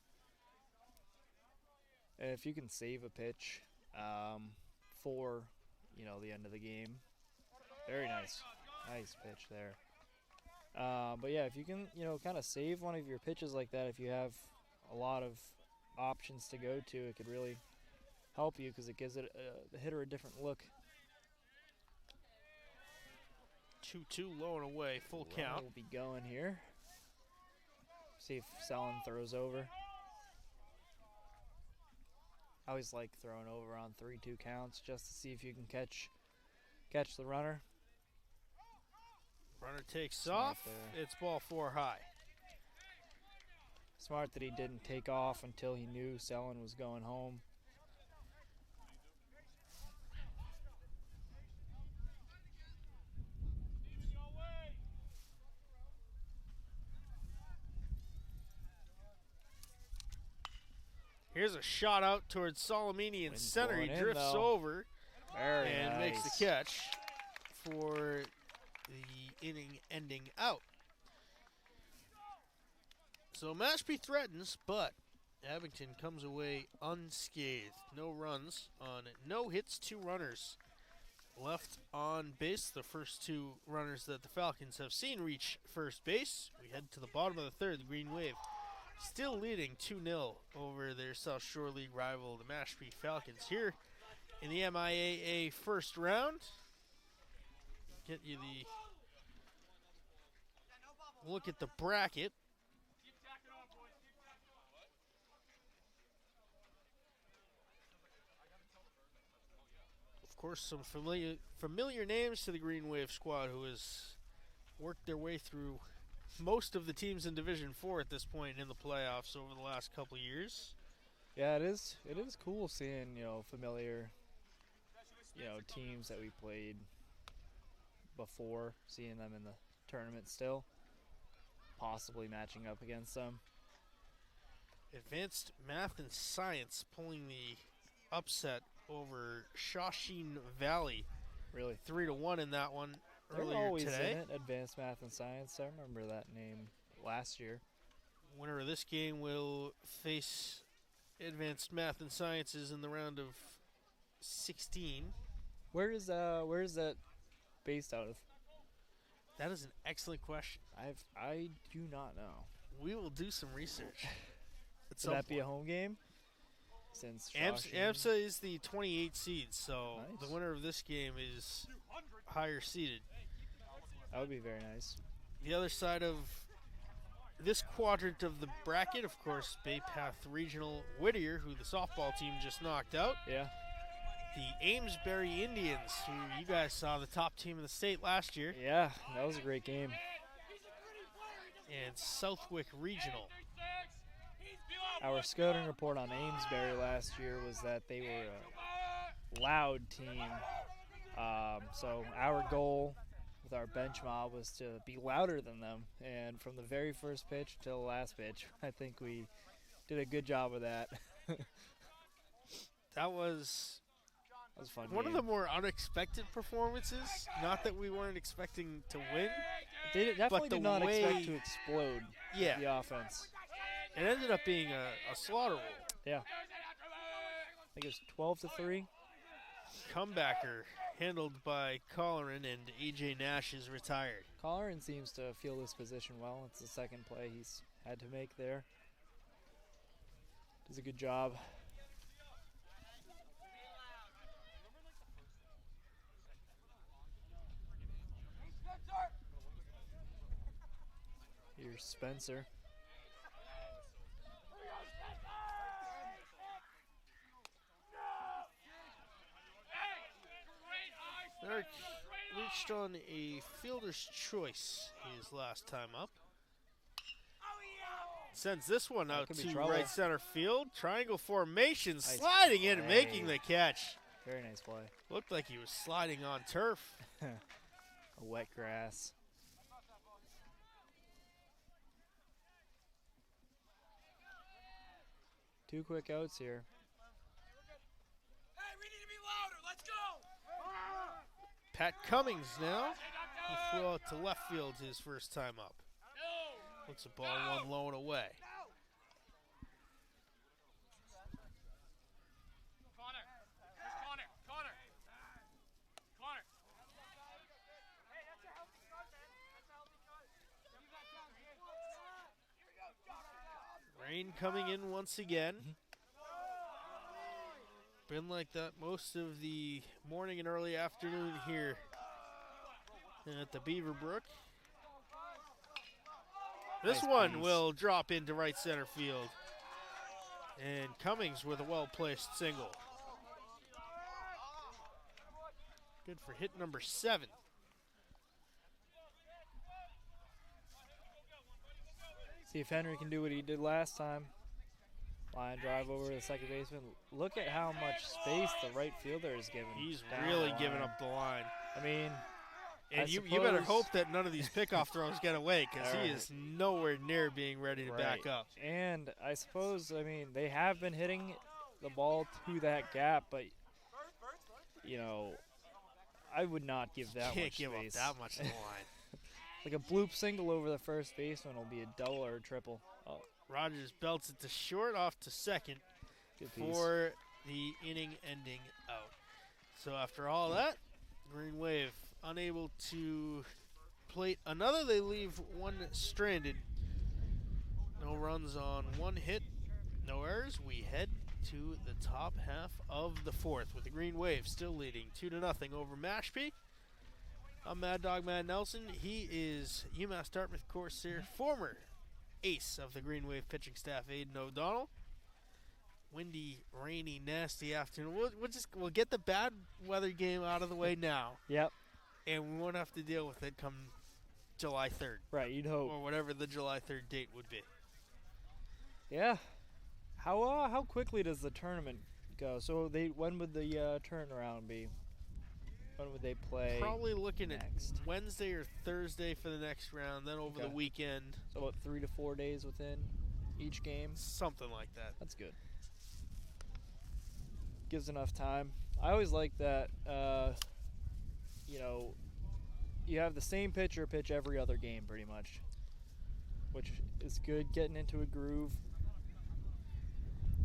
And if you can save a pitch for, you know, the end of the game. Very nice. Nice pitch there. But yeah, if you can, you know, kind of save one of your pitches like that, if you have a lot of options to go to, it could really help you because it gives the hitter a different look. 2-2 low and away, full count. We'll be going here. See if Sellen throws over. I always like throwing over on 3-2 counts just to see if you can catch the runner. Runner takes Smart off. there. It's ball 4 high. Smart that he didn't take off until he knew Sellen was going home. Here's a shot out towards Solomini in Wind's center. He blowing in, drifts though. over Very and nice. makes the catch for the inning-ending out. So Mashpee threatens, but Abington comes away unscathed. No runs on no hits, 2 runners left on base. The first two runners that the Falcons have seen reach first base. We head to the bottom of the third. The Green Wave still leading 2-0 over their South Shore League rival, the Mashpee Falcons. Here in the MIAA first round, get you the look at the bracket. Of course, some familiar names to the Green Wave squad, who has worked their way through most of the teams in Division 4 at this point in the playoffs over the last couple years. Yeah, it is cool seeing, familiar, teams that we played before, seeing them in the tournament still, possibly matching up against them. Advanced Math and Science pulling the upset over Shawsheen Valley. Really? 3-1 in that one They're earlier always today. in it, Advanced Math and Science. I remember that name last year. Winner of this game will face Advanced Math and Sciences in the round of 16. Where is that based out of? That is an excellent question. I do not know. We will do some research. Would that be a home game? Since AMSA is the 28 seed, so Nice. the winner of this game is higher seeded. That would be very nice. The other side of this quadrant of the bracket, of course, Bay Path Regional Whittier, who the softball team just knocked out. Yeah. The Amesbury Indians, who you guys saw, the top team in the state last year. Yeah, that was a great game. And Southwick Regional. Our scouting report on Amesbury last year was that they were a loud team. So our goal with our bench mob was to be louder than them. And from the very first pitch till the last pitch, I think we did a good job of that. That was That was a fun. one game. of the more unexpected performances. Not that we weren't expecting to win. They definitely the did not way- expect to explode Yeah. the offense. It ended up being a slaughter roll. Yeah. I think it was 12-3. Comebacker handled by Colleran, and AJ Nash is retired. Colleran seems to feel this position well. It's the second play he's had to make there. Does a good job. Here's Spencer. Eric reached on a fielder's choice his last time up. Sends this one That out could be to trouble. right center field. Triangle formation, Nice sliding in and play. making the catch. Very nice play. Looked like he was sliding on turf. A wet grass. Two quick outs here. Pat Cummings now. He flew out to left field his first time up. Looks a ball one low and away. Rain coming in once again. Been like that most of the morning and early afternoon here at the Beaverbrook. This Nice one piece. will drop into right center field. And Cummings with a well-placed single. Good for hit number 7. See if Henry can do what he did last time. Line drive over the second baseman. Look at how much space the right fielder is given. He's down really the giving line. up the line. I mean, And I you better suppose- hope that none of these pickoff throws get away, because he Alright. is nowhere near being ready to back Right. up. And I suppose, I mean, they have been hitting the ball to that gap, but, I would not give that Can't much give space. up that much to the line. Like a bloop single over the first baseman will be a double or a triple. Oh, Rogers belts it to short, off to second good piece. for the inning-ending out. So after all that, Green Wave unable to plate another. They leave one stranded. No runs on one hit, no errors. We head to the top half of the fourth with the Green Wave still leading 2-0 over Mashpee. I'm Mad Dog Matt Nelson. He is UMass Dartmouth Corsair, former ace of the Green Wave pitching staff, Aiden O'Donnell. Windy, rainy, nasty afternoon. We'll get the bad weather game out of the way now. Yep. And we won't have to deal with it come July 3rd. Right, you'd hope. Or whatever the July 3rd date would be. Yeah. How quickly does the tournament go? So when would the turnaround be? When would they play? Probably looking next? at Wednesday or Thursday for the next round, then over the weekend. So about 3 to 4 days within each game? Something like that. That's good. Gives enough time. I always like that, you have the same pitcher pitch every other game pretty much, which is good, getting into a groove.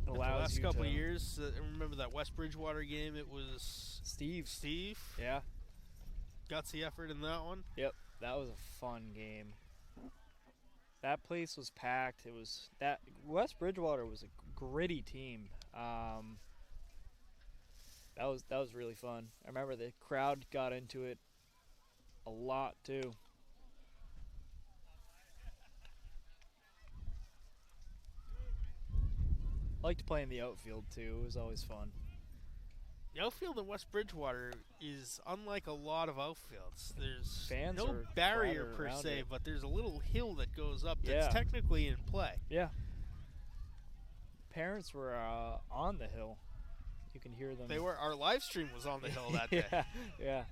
It allows the last you couple to of years, I remember that West Bridgewater game, it was Steve. Yeah. Gutsy effort in that one. Yep. That was a fun game. That place was packed. West Bridgewater was a gritty team. That was really fun. I remember the crowd got into it a lot too. I liked playing the outfield too. It was always fun. The outfield in West Bridgewater is unlike a lot of outfields. There's Fans no are barrier crowded per around se, it. but there's a little hill that goes up that's technically in play. Yeah. Parents were on the hill. You can hear them. They were. Our live stream was on the hill that day. Yeah.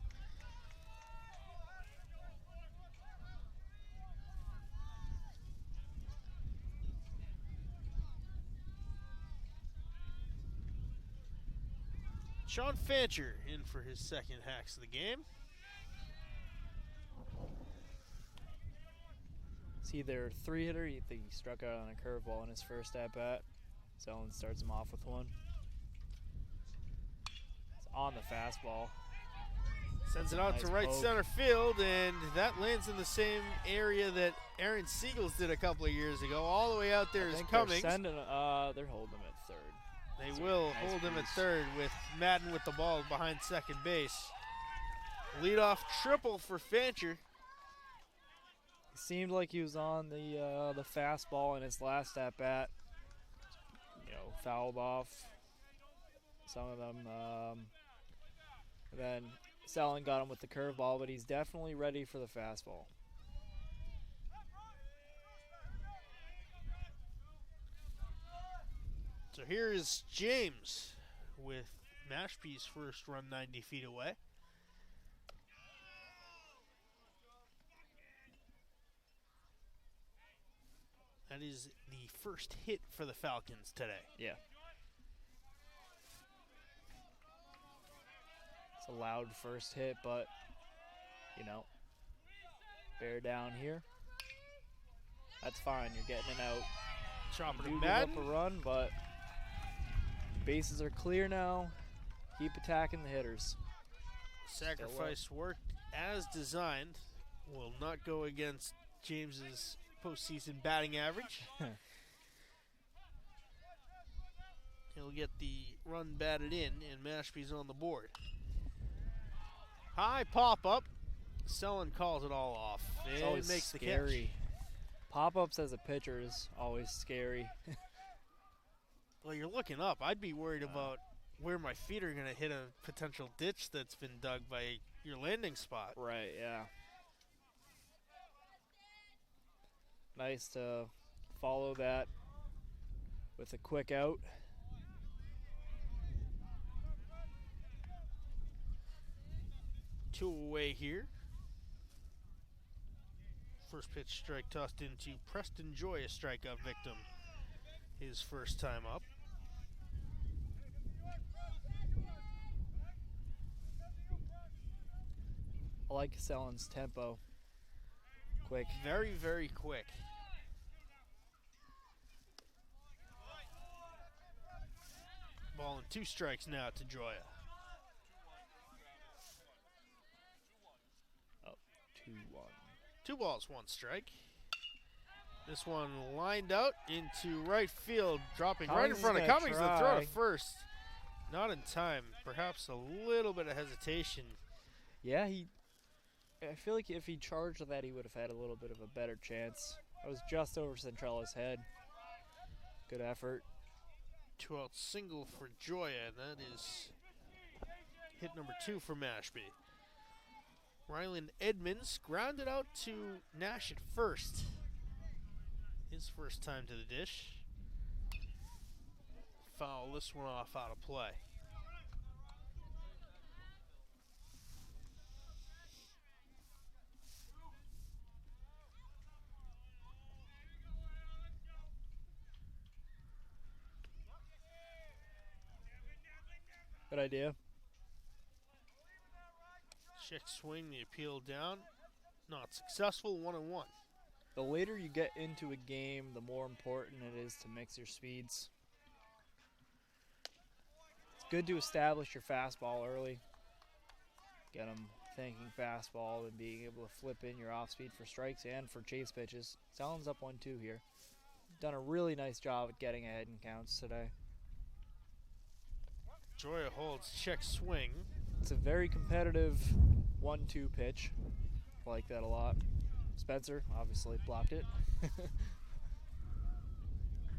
Sean Fancher in for his second hacks of the game. See their 3-hitter. You think he struck out on a curveball in his first at bat. Zelen starts him off with one. It's on the fastball. Sends it out Nice to right poke. center field, and that lands in the same area that Aaron Siegels did a couple of years ago. All the way out there is Cummings. They're holding him at third. They will Nice hold him at piece. third with Madden with the ball behind second base. Leadoff triple for Fancher. It seemed like he was on the fastball in his last at bat. Fouled off some of them. And then Zelen got him with the curveball, but he's definitely ready for the fastball. So here is James with Mashpee's first run 90 feet away. That is the first hit for the Falcons today. Yeah. It's a loud first hit, but, bear down here. That's fine. You're getting it out. Chopper to You do Madden. give up a run, but bases are clear now. Keep attacking the hitters. Sacrifice worked as designed. Will not go against James's postseason batting average. He'll get the run batted in, and Mashpee's on the board. High pop-up. Zelen calls it all off. It's And always makes the scary. Pop-ups as a pitcher is always scary. catch. Well, you're looking up. I'd be worried about where my feet are going to hit a potential ditch that's been dug by your landing spot. Right, yeah. Nice to follow that with a quick out. Two away here. First pitch strike tossed into Preston Joy, a strikeout victim. His first time up. I like Zelen's tempo. Quick. Very, very quick. Ball and 2 strikes now to Joya. 2-1. 2 balls, 1 strike. This one lined out into right field, dropping right in Cummings front of is gonna Cummings. The throw try. to first. Not in time. Perhaps a little bit of hesitation. Yeah, I feel like if he charged that, he would have had a little bit of a better chance. I was just over Centrala's head. Good effort. 2-out single for Joya, and that is hit number 2 for Mashpee. Ryland Edmonds grounded out to Nash at first. His first time to the dish. Foul this one off out of play. Good idea. Check swing, the appeal down. Not successful, 1-1. The later you get into a game, the more important it is to mix your speeds. It's good to establish your fastball early. Get them thinking fastball and being able to flip in your off speed for strikes and for chase pitches. Sellen's up 1-2 here. Done a really nice job at getting ahead in counts today. Joya holds, check swing. It's a very competitive 1-2 pitch. I like that a lot. Spencer obviously blocked it.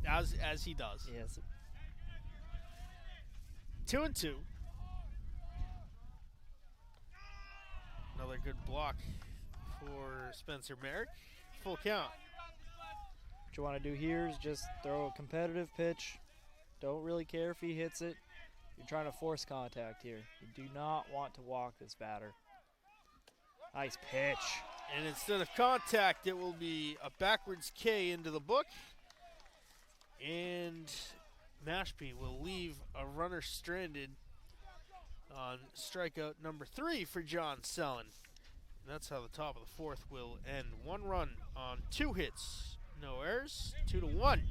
As he does. Yes. 2-2. Another good block for Spencer Merrick. Full count. What you want to do here is just throw a competitive pitch. Don't really care if he hits it. You're trying to force contact here. You do not want to walk this batter. Nice pitch. And instead of contact, it will be a backwards K into the book. And Mashpee will leave a runner stranded on strikeout number 3 for John Sellen. And that's how the top of the 4th will end. 1 run on 2 hits. No errors. 2-1.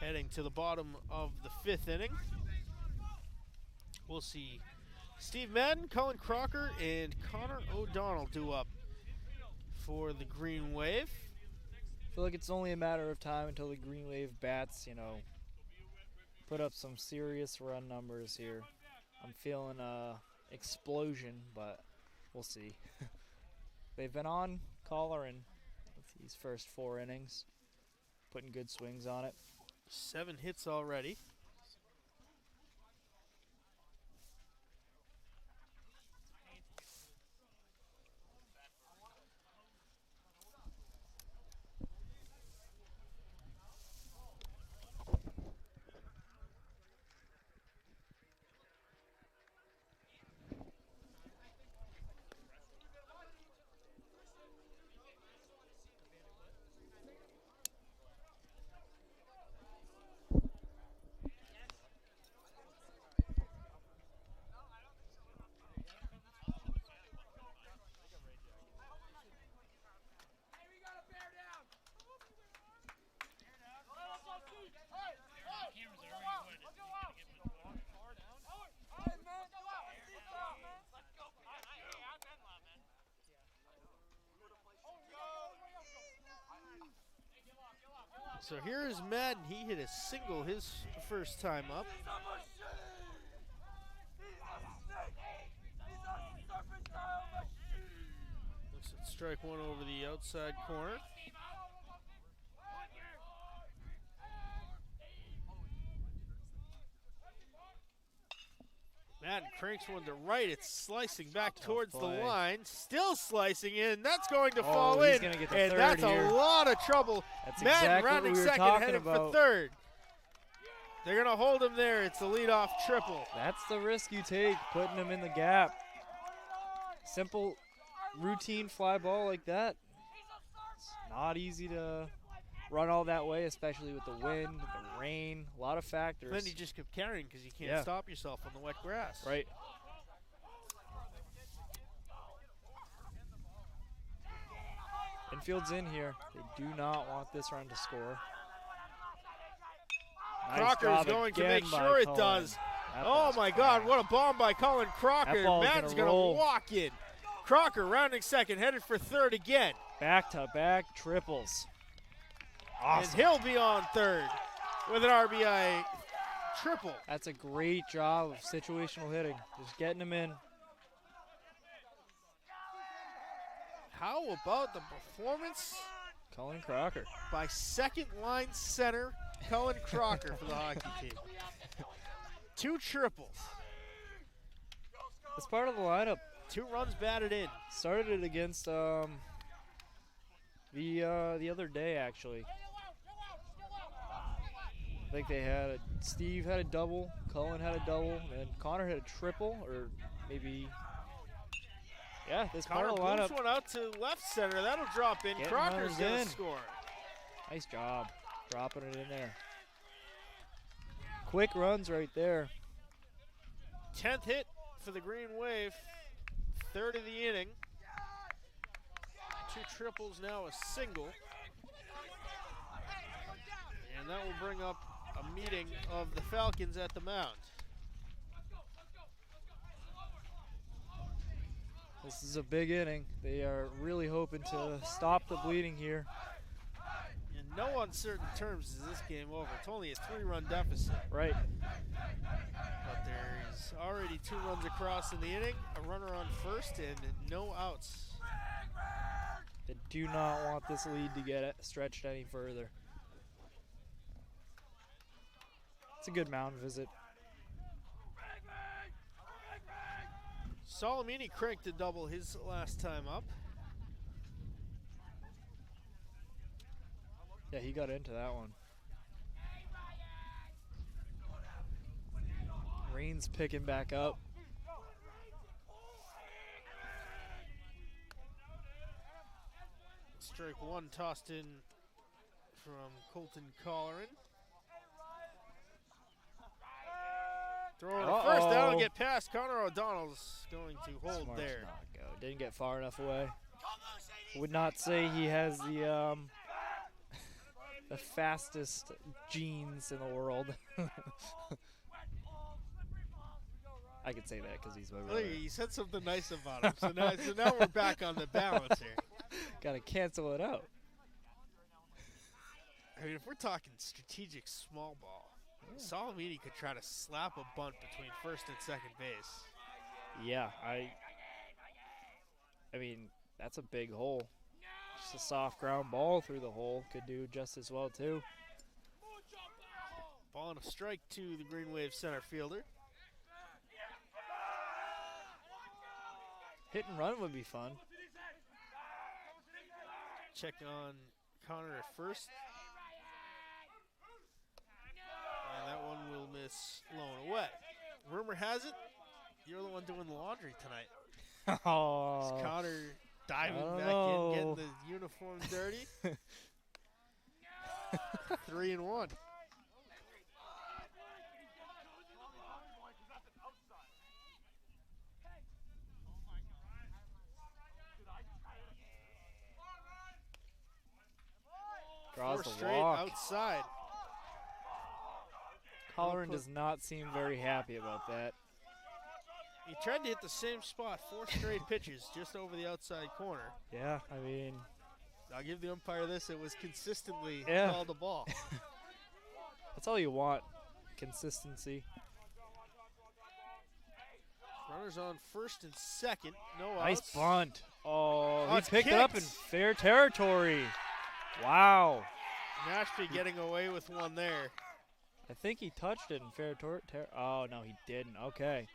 Heading to the bottom of the 5th inning. We'll see Steve Madden, Colin Crocker, and Connor O'Donnell due up for the Green Wave. I feel like it's only a matter of time until the Green Wave bats, put up some serious run numbers here. I'm feeling a explosion, but we'll see. They've been on caller in these first 4 innings, putting good swings on it. 7 hits already. So here's Madden. He hit a single his first time up. Looks at strike 1 over the outside corner. Madden cranks one to right. It's slicing back towards the line. Still slicing in. That's going to fall he's in. gonna get the And third that's here. a lot of trouble. That's Madden exactly what rounding we were second, talking heading for about. third. They're going to hold him there. It's a leadoff triple. That's the risk you take, putting him in the gap. Simple, routine fly ball like that. It's not easy to run all that way, especially with the wind, the rain, a lot of factors. Then you just kept carrying because you can't stop yourself on the wet grass. Right. Infield's in here. They do not want this run to score. Nice Crocker's job going to again make by sure it Cullen. does. That Oh ball's my far. God, what a bomb by Colin Crocker. That ball's Madden's gonna going roll. to walk in. Crocker rounding second, headed for third again. Back-to-back triples. And he'll be on third with an RBI triple. That's a great job of situational hitting. Just getting them in. How about the performance Cullen Crocker. by second line center Cullen Crocker for the hockey team? 2 triples. It's part of the lineup. 2 runs batted in. Started it against the other day, actually. I think they had Steve had a double, Cullen had a double, and Connor had a triple, or maybe. Yeah, this part Connor of the moves lineup. one out to left center. That'll drop in. Getting Crocker's runners going in. to score. Nice job, dropping it in there. Quick runs right there. 10th hit for the Green Wave. Third of the inning. 2 triples, now a single. And that will bring up a meeting of the Falcons at the mound. This is a big inning. They are really hoping to stop the bleeding here. In no uncertain terms is this game over. It's only a 3-run deficit. Right. But there is already 2 runs across in the inning, a runner on first, and no outs. They do not want this lead to get stretched any further. It's a good mound visit. Solomini cranked a double his last time up. Yeah, he got into that one. Rain's picking back up. Strike 1 tossed in from Colton Colleran. Throw it to first. That'll get past. Connor O'Donnell's going to hold Smart's there. not go. Didn't get far enough away. Would not say he has the the fastest genes in the world. I could say that because he's my brother. Look, you said something nice about him. So now we're back on the balance here. Gotta cancel it out. I mean, if we're talking strategic small ball, Solomini could try to slap a bunt between first and second base. Yeah, I mean, that's a big hole. Just a soft ground ball through the hole could do just as well, too. Ball and a strike to the Green Wave center fielder. Hit and run would be fun. Check on Connor at first. And that one will miss low and away. Rumor has it, you're the one doing the laundry tonight. Oh, Is Connor diving I don't back know. in, getting the uniform dirty? 3-1. draws 4 the straight walk. outside. Colleran does not seem very happy about that. He tried to hit the same spot 4 straight pitches just over the outside corner. Yeah, I mean, I'll give the umpire this. It was consistently Yeah. called a ball. that's all you want, consistency. Runners on first and second. No Nice outs. bunt. Oh, he it's picked it up in kicked. fair territory. Wow. Mashpee getting away with one there. I think he touched it in fair territory. Oh, no, he didn't. Okay.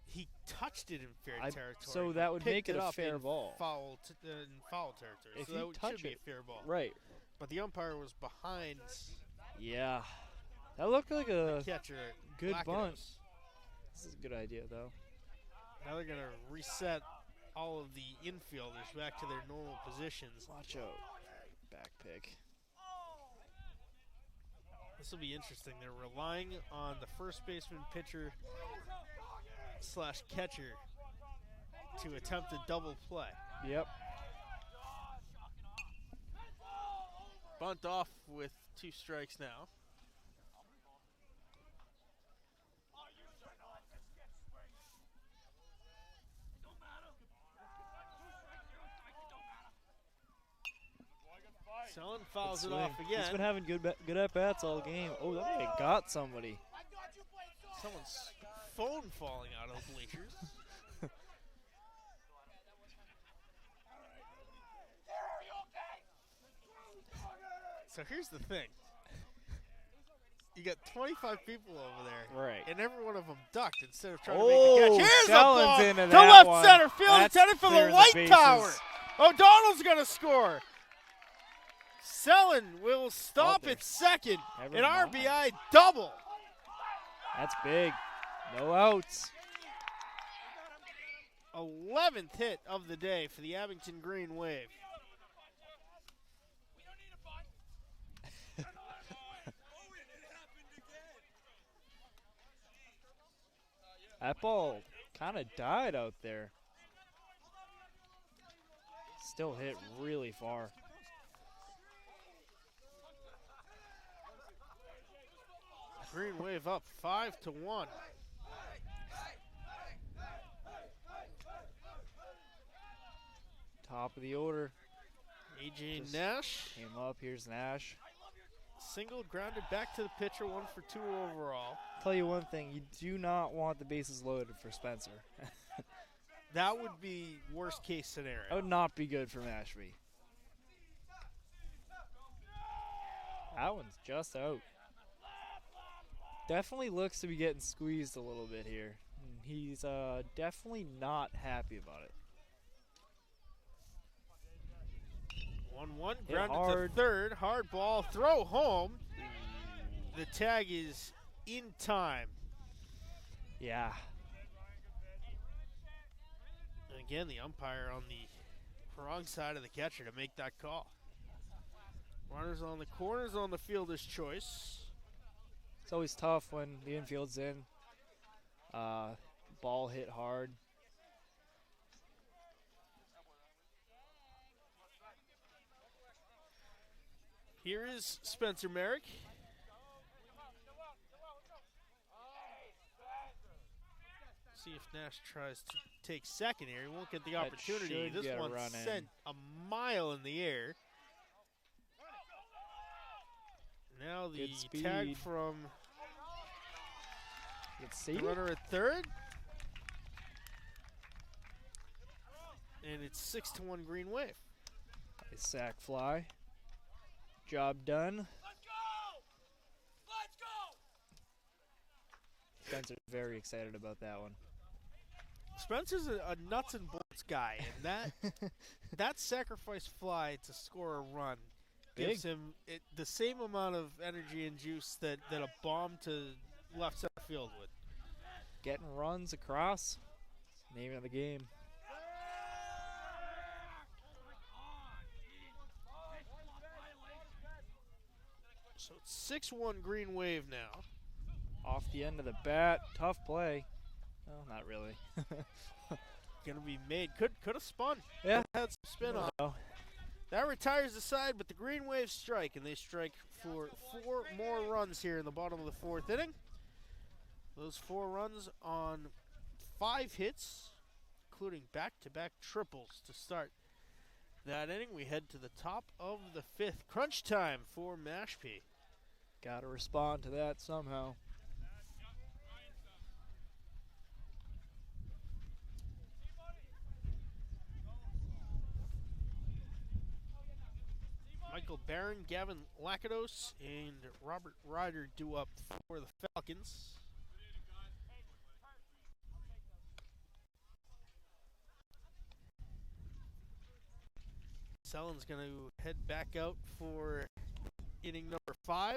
He touched it in fair territory. so but that would make picked it a up fair in ball. In foul territory. If so you that touch should be a it, fair ball. Right. But the umpire was behind Yeah. That looked like the a catcher. at good Blackenhouse. bunt. This is a good idea, though. Now they're going to reset all of the infielders back to their normal positions. Watch out. Back pick. This will be interesting. They're relying on the first baseman, pitcher / catcher to attempt a double play. Yep. Bunt off with 2 strikes now. Selin fouls it Swing. off again. He's been having good at bats all game. Oh, that may have got somebody. Someone's phone falling out of the bleachers. So here's the thing. You got 25 people over there. Right. And every one of them ducked instead of trying to Oh, make the catch. Here's the ball Sellen's into to that left one. center field. That's Intended for the clearing the light bases. tower. O'Donnell's going to score. Selin will stop there. at second. Never An mind. RBI double. That's big. No outs. 11th hit of the day for the Abington Green Wave. That ball kind of died out there. Still hit really far. Green Wave up 5-1. Top of the order. AJ Just Nash Came up. Here's Nash. single, grounded back to the pitcher, 1 for 2 overall. Tell you one thing. You do not want the bases loaded for Spencer. That would be worst case scenario. That would not be good for Mashpee. That one's just out. Definitely looks to be getting squeezed a little bit here. He's definitely not happy about it. 1-1, Hit grounded hard. to third. Hard ball, throw home. The tag is in time. Yeah. And again, the umpire on the wrong side of the catcher to make that call. Runners on the corners on the fielder's choice. It's always tough when the infield's in. Ball hit hard. Here is Spencer Merrick. See if Nash tries to take second here. He won't get the That opportunity. should This get a one run in. sent a mile in the air. Now the Good tag speed. from Let's the see. runner at third. And it's 6-1 Green Wave. Nice sack fly. Job done. Spencer's very excited about that one. Spencer's a nuts and bolts guy, and that sacrifice fly to score a run gives Big. him the same amount of energy and juice that a bomb to left center field would. Getting runs across. Name of the game. So it's 6-1 Green Wave now. Off the end of the bat. Tough play. Well, not really. Gonna be made. Could have spun. Yeah. Had some spin on. No. That retires the side, but the Green Wave strike, and they strike for 4 more runs here in the bottom of the 4th inning. Those 4 runs on 5 hits, including back-to-back triples to start that inning. We head to the top of the 5th. Crunch time for Mashpee. Got to respond to that somehow. Michael Barron, Gavin Lakados, and Robert Ryder due up for the Falcons. Sellen's going to head back out for inning number 5.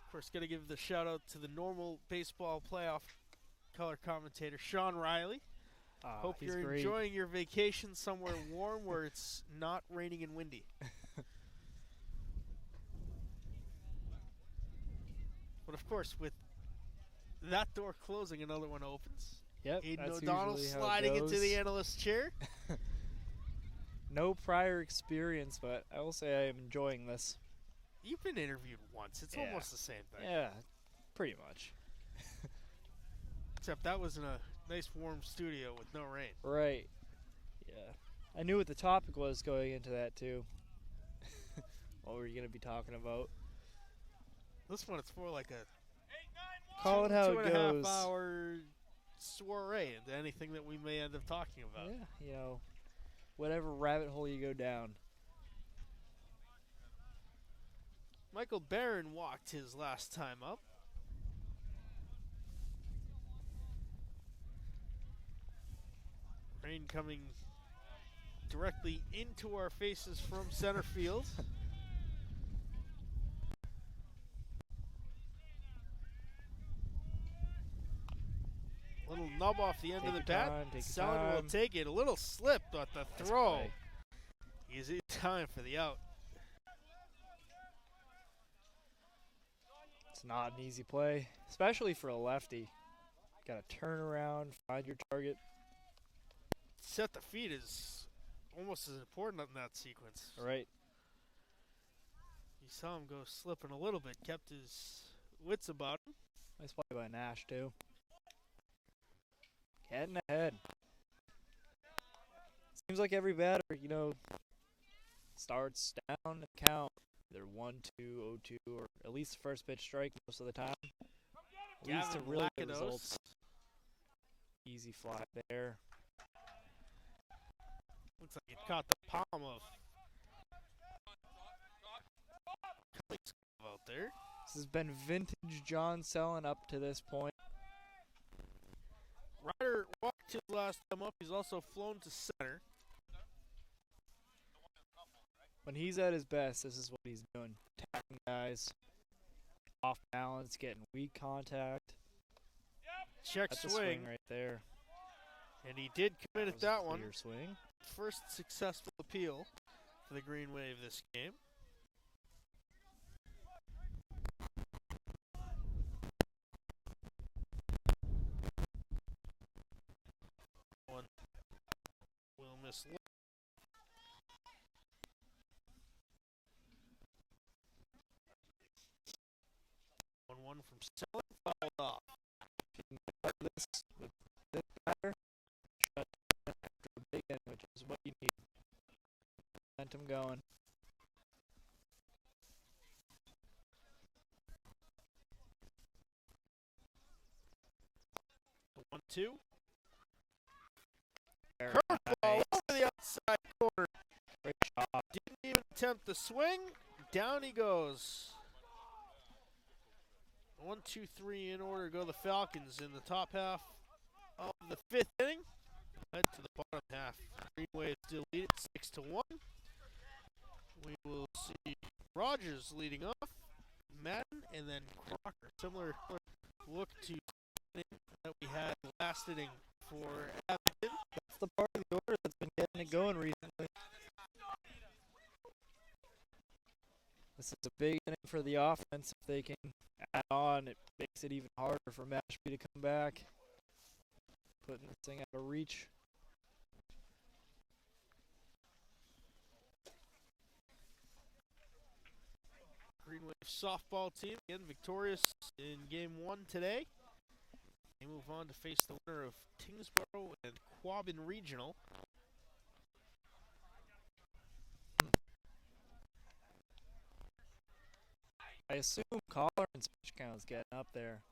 Of course, got to give the shout out to the normal baseball playoff color commentator, Sean Riley. Hope He's you're great. enjoying your vacation somewhere warm where it's not raining and windy. But of course, with that door closing, another one opens. Yep, Aiden that's O'Donnell usually how it sliding into goes. the analyst chair. No prior experience, but I will say I am enjoying this. You've been interviewed once. It's Yeah. almost the same thing. Yeah, pretty much. Except that was in a nice warm studio with no rain. Right. Yeah. I knew what the topic was going into that too. What were you going to be talking about? This one, it's more like a Call it how two it and a half goes. hour soiree into anything that we may end up talking about. Yeah, whatever rabbit hole you go down. Michael Barron walked his last time up. Rain coming directly into our faces from center field. Little nub off the end of the bat. Sound will take it. A little slip, but the throw. Easy time for the out. It's not an easy play, especially for a lefty. Got to turn around, find your target. Set the feet is almost as important in that sequence. Right. You saw him go slipping a little bit, kept his wits about him. Nice play by Nash, too. Getting ahead. Seems like every batter, starts down the count. Either 1-2, 0-2, or at least first pitch strike most of the time. Leads to really good results. Easy fly there. Looks like it caught the palm of Cummings out there. This has been vintage John Sellen up to this point. Ryder walked his last time up. He's also flown to center. When he's at his best, this is what he's doing. Attacking guys. Off balance, getting weak contact. Check That's a swing. swing right there. And he did commit at that one. Clear swing. First successful appeal for the Green Wave this game. One will miss. 1-1 from Sellen, fouled off. This with this batter, shut down after a big end, which is what you need. Momentum going. The 1-2. Very Curveball nice. over the outside corner. Great job. Didn't even attempt the swing. Down he goes. 1, 2, 3 in order go the Falcons in the top half of the 5th inning. Head to the bottom half. Green Wave still lead it 6-1. We will see Rogers leading off, Madden, and then Crocker. Similar look to that we had last inning for Abington. That's the part of the order that's been getting it going recently. This is a big inning for the offense. If they can add on, it makes it even harder for Mashpee to come back. Putting this thing out of reach. Green Wave softball team again victorious in game 1 today. They move on to face the winner of Tingsboro and Quabbin Regional. I assume Collar and pitch count is getting up there.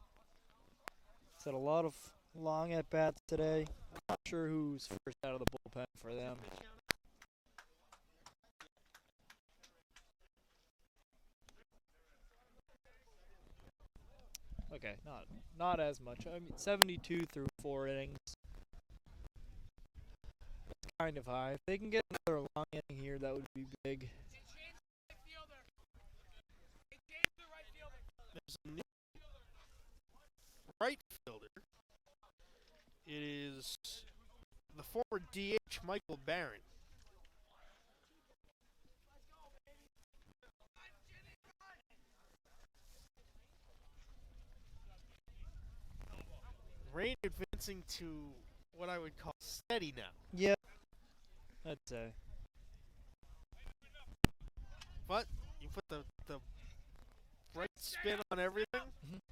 He's had a lot of long at-bats today. I'm not sure who's first out of the bullpen for them. Okay, not as much. I mean, 72 through 4 innings. That's kind of high. If they can get another long inning here, that would be big. There's a new right fielder. It is the former DH Michael Barron. Rain advancing to what I would call steady now. Yep. I'd say. But you put the right spin on everything,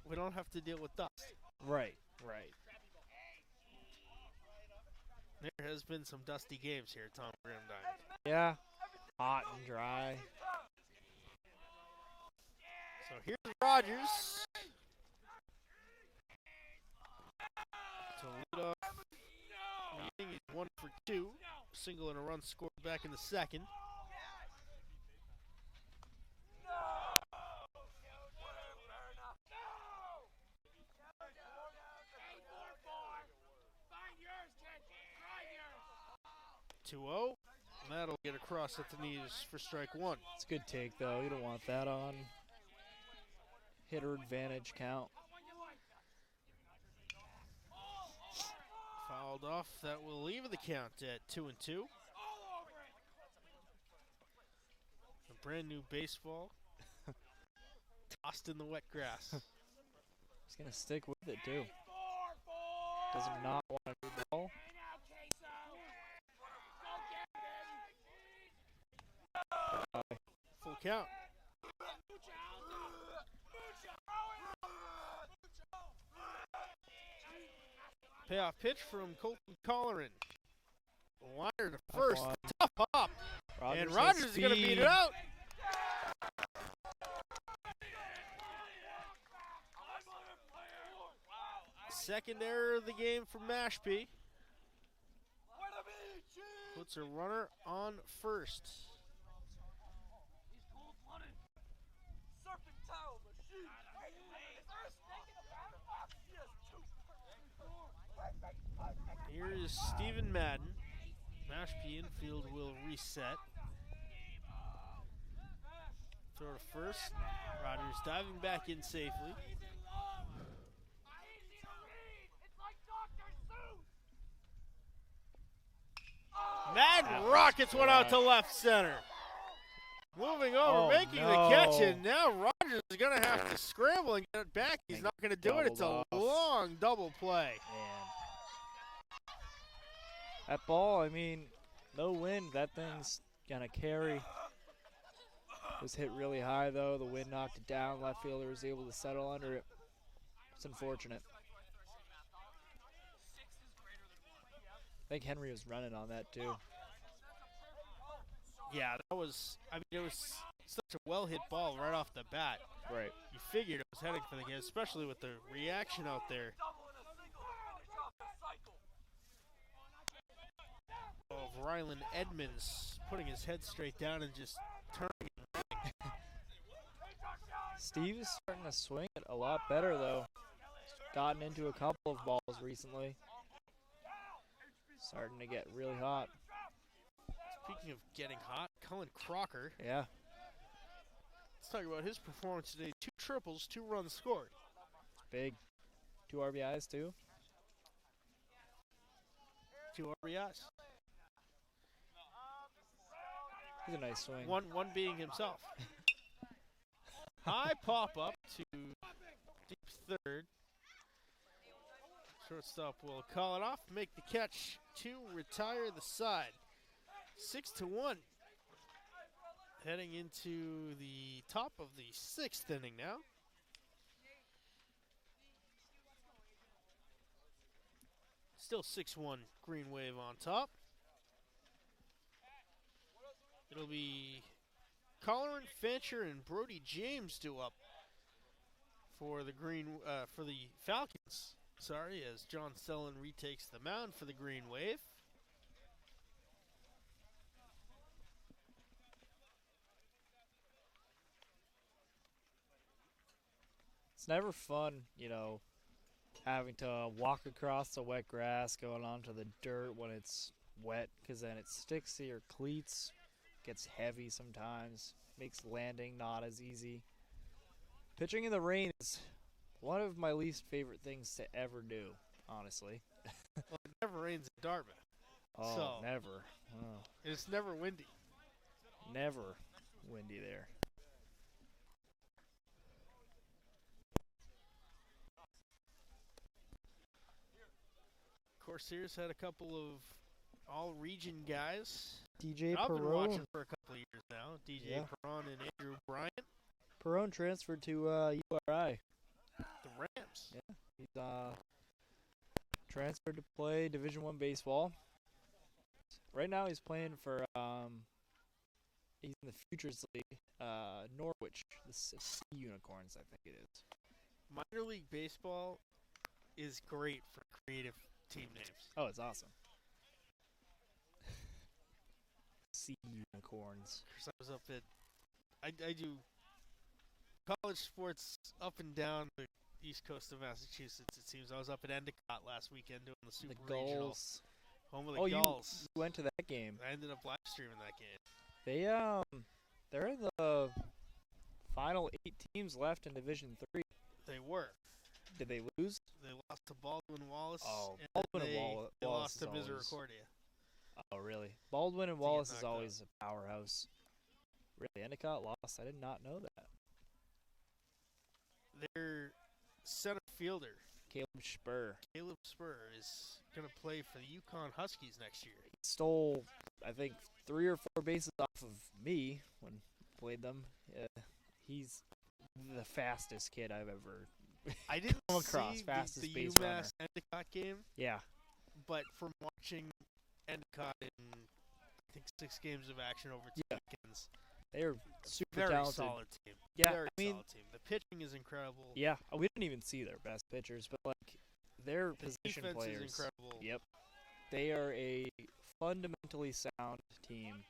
we don't have to deal with dust. Right, right. There has been some dusty games here at Tom Graham Diamond. Yeah, hot and dry. So here's Rogers to lead off. He's 1 for 2. Single and a run scored back in the second. (2-0). That'll get across at the knees for strike one. It's a good take, though. You don't want that on hitter advantage count. Fouled off. That will leave the count at 2-2. A brand new baseball tossed in the wet grass. He's going to stick with it, too. Does not want a new ball. Full count. Payoff pitch from Colton Colleran. Liner to first. Tough hop. And Rogers is going to beat it out. Second error of the game from Mashpee. Puts a runner on first. Here is Stephen Madden. Mashpee infield will reset. Throw to first. Rogers diving back in safely. Madden rockets one out to left center. Moving over, making the catch, and now Rogers is going to have to scramble and get it back. He's not going to do it. It's a long double play. Man. That ball, I mean, no wind. That thing's going to carry. It was hit really high, though. The wind knocked it down. Left fielder was able to settle under it. It's unfortunate. I think Henry was running on that, too. Yeah, that was, I mean, it was such a well-hit ball right off the bat. Right. You figured it was heading for the game, especially with the reaction out there. Of Rylan Edmonds putting his head straight down and just turning. Steve is starting to swing it a lot better, though. He's gotten into a couple of balls recently. Starting to get really hot. Speaking of getting hot, Cullen Crocker. Yeah. Let's talk about his performance today. 2 triples, 2 runs scored. Big. 2 RBIs, too. 2 RBIs. He's a nice swing. One being himself. High pop up to deep third. Shortstop will call it off, make the catch to retire the side. 6-1. Heading into the top of the 6th inning now. Still 6-1 Green Wave on top. It'll be Colleran, Fancher, and Brody James due up for the Falcons. Sorry, as John Stellan retakes the mound for the Green Wave. It's never fun, you know, having to walk across the wet grass, going onto the dirt when it's wet, because then it sticks to your cleats, gets heavy sometimes, makes landing not as easy. Pitching in the rain is one of my least favorite things to ever do, honestly. Well, it never rains in Dartmouth. Oh, so never. Oh, it's never windy. never windy there. Corsairs had a couple of all-region guys. DJ I've been Perone. watching for a couple of years now. DJ Yeah. Perron and Andrew Bryant. Perone transferred to URI. The Rams. Yeah, he's transferred to play Division I baseball. Right now he's playing for he's in the Futures League, Norwich, the Sea Unicorns, I think it is. Minor League Baseball is great for creative team names. Oh, it's awesome. Sea Unicorns. Because I was up at, I do college sports up and down the east coast of Massachusetts. It seems I was up at Endicott last weekend doing the Super The Regional. Gulls. Home of the Oh, Gulls. you went to that game. I ended up live streaming that game. They're in the final 8 teams left in Division 3. They were. Did they lose? They lost to Baldwin Wallace. Oh, and Baldwin they, and Wallace. They lost to is always- Misericordia. Oh, really? Baldwin and To get Wallace is knocked always a powerhouse. Really? Endicott lost? I did not know that. Their center fielder, Caleb Spur. Caleb Spur, is going to play for the Yukon Huskies next year. He stole, I think, 3 or 4 bases off of me when I played them. He's the fastest kid I've ever I didn't come across. see Fastest the base runner. UMass Endicott game, Yeah. but from watching Endicott in, I think, 6 games of action over 2 Yeah. weekends, They're super very talented. solid team. Yeah, very I mean- solid team. The pitching is incredible. Yeah, we didn't even see their best pitchers, but like their The position defense players. is incredible. Yep, they are a fundamentally sound team.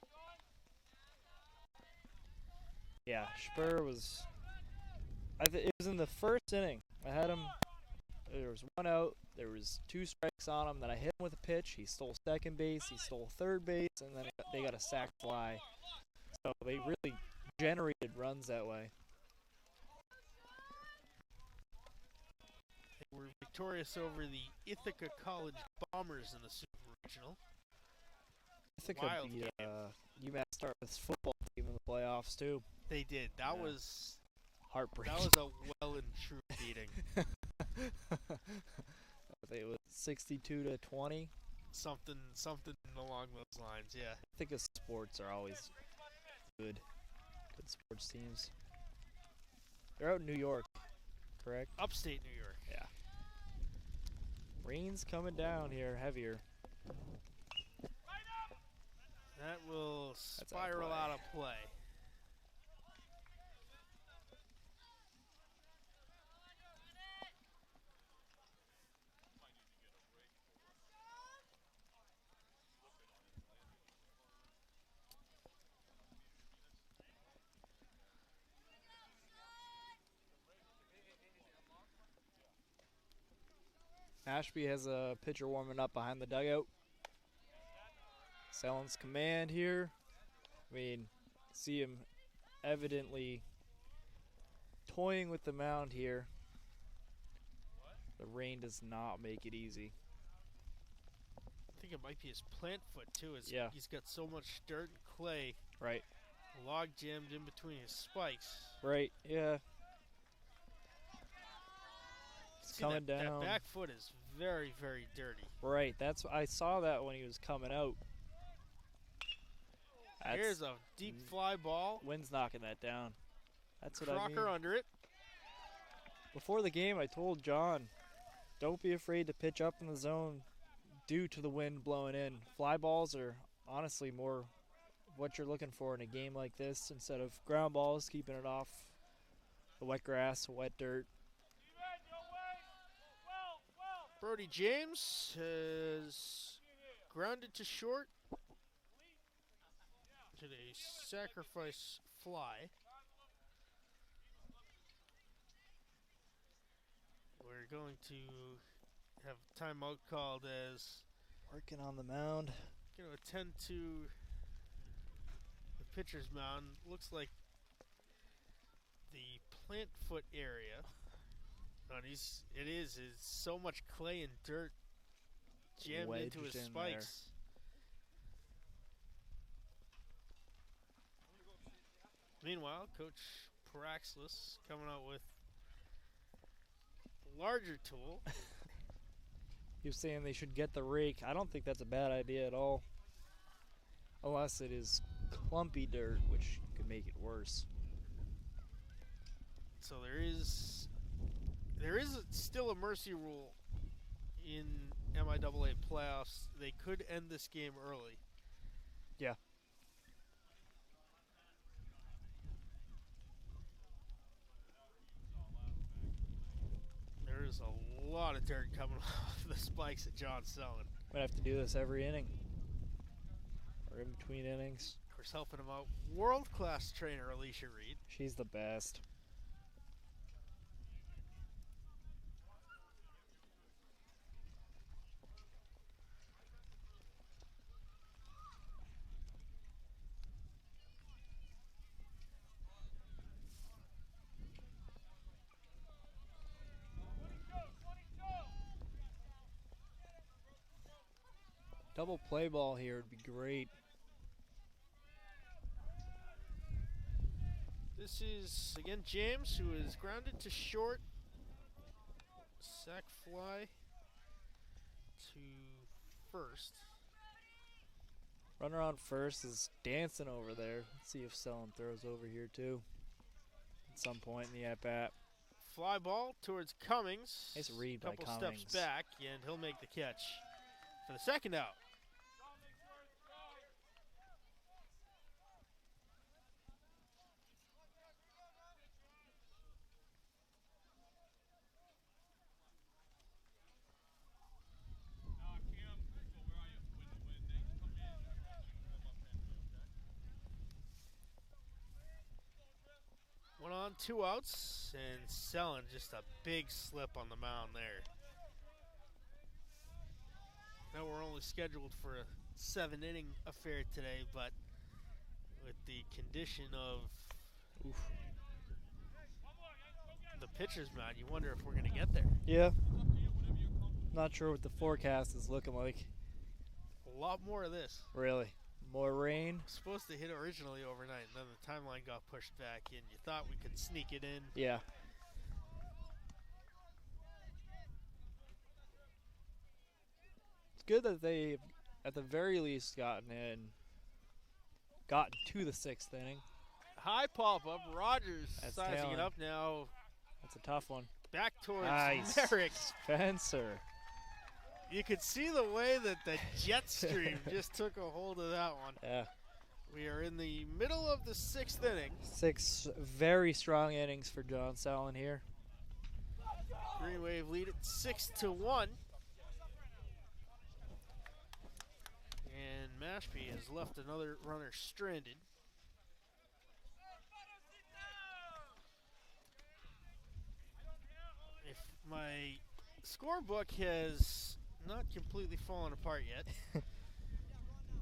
Yeah, Spur was. It was in the first inning. I had him. There was 1 out. There was 2 strikes on him. Then I hit him with a pitch. He stole second base. He stole third base, and then they got a sac fly. So they really generated runs that way. They were victorious over the Ithaca College Bombers in the Super Regional. I think Wild beat game. UMass Dartmouth's football team in the playoffs too. They did. That Yeah. was Heartbreaking. a well and true beating. I think it was 62-20. Something along those lines. Yeah. I think sports are always good sports teams. They're out in New York, correct? Upstate New York. Yeah. Rain's coming down here heavier. That will out of spiral play. out of play. Mashpee has a pitcher warming up behind the dugout. Sellen's command here. I mean, see him evidently toying with the mound here. The rain does not make it easy. I think it might be his plant foot too. Yeah. He's got so much dirt and clay Right. log jammed in between his spikes. Right, yeah. See, coming that down. back foot is very, very dirty. Right. I saw that when he was coming out. Here's a deep fly ball. Wind's knocking that down. That's what I mean. Crocker under it. Before the game, I told John, don't be afraid to pitch up in the zone due to the wind blowing in. Fly balls are honestly more what you're looking for in a game like this instead of ground balls, keeping it off the wet grass, wet dirt. Brody James has grounded to short. Did a sacrifice fly. We're going to have timeout called as Working on the mound. going to attend to the pitcher's mound. Looks like the plant foot area. And it's so much clay and dirt jammed into his Wedged in there. spikes. Meanwhile, Coach Paraxlis coming out with a larger tool. He was saying they should get the rake. I don't think that's a bad idea at all. Unless it is clumpy dirt, which could make it worse. So there is still a mercy rule in MIAA playoffs. They could end this game early. Yeah. There is a lot of dirt coming off the spikes at John Selling. Might have to do this every inning. Or in between innings. Of course, helping him out, world-class trainer Alicia Reed. She's the best. Double play ball here would be great. This is, again, James, who is grounded to short. Sack fly to first. Runner on first is dancing over there. Let's see if Selin throws over here too. At some point in the at-bat. Fly ball towards Cummings. Nice read by Couple Cummings. steps back, and he'll make the catch for the second out. One on, 2 outs, and Selling just a big slip on the mound there. Now we're only scheduled for a 7-inning affair today, but with the condition of the pitcher's mound, you wonder if we're going to get there. Yeah. Not sure what the forecast is looking like. A lot more of this. Really. More rain. Supposed to hit originally overnight, and then the timeline got pushed back in. You thought we could sneak it in. Yeah. It's good that they, at the very least, gotten to the 6th inning. High pop-up. Rogers That's sizing talent. it up now. That's a tough one. Back towards Nice. Merrick. Spencer. You could see the way that the jet stream just took a hold of that one. Yeah. We are in the middle of the 6th inning. 6 very strong innings for John Selin here. Green Wave lead it 6-1. And Mashpee has left another runner stranded. If my scorebook has not completely fallen apart yet,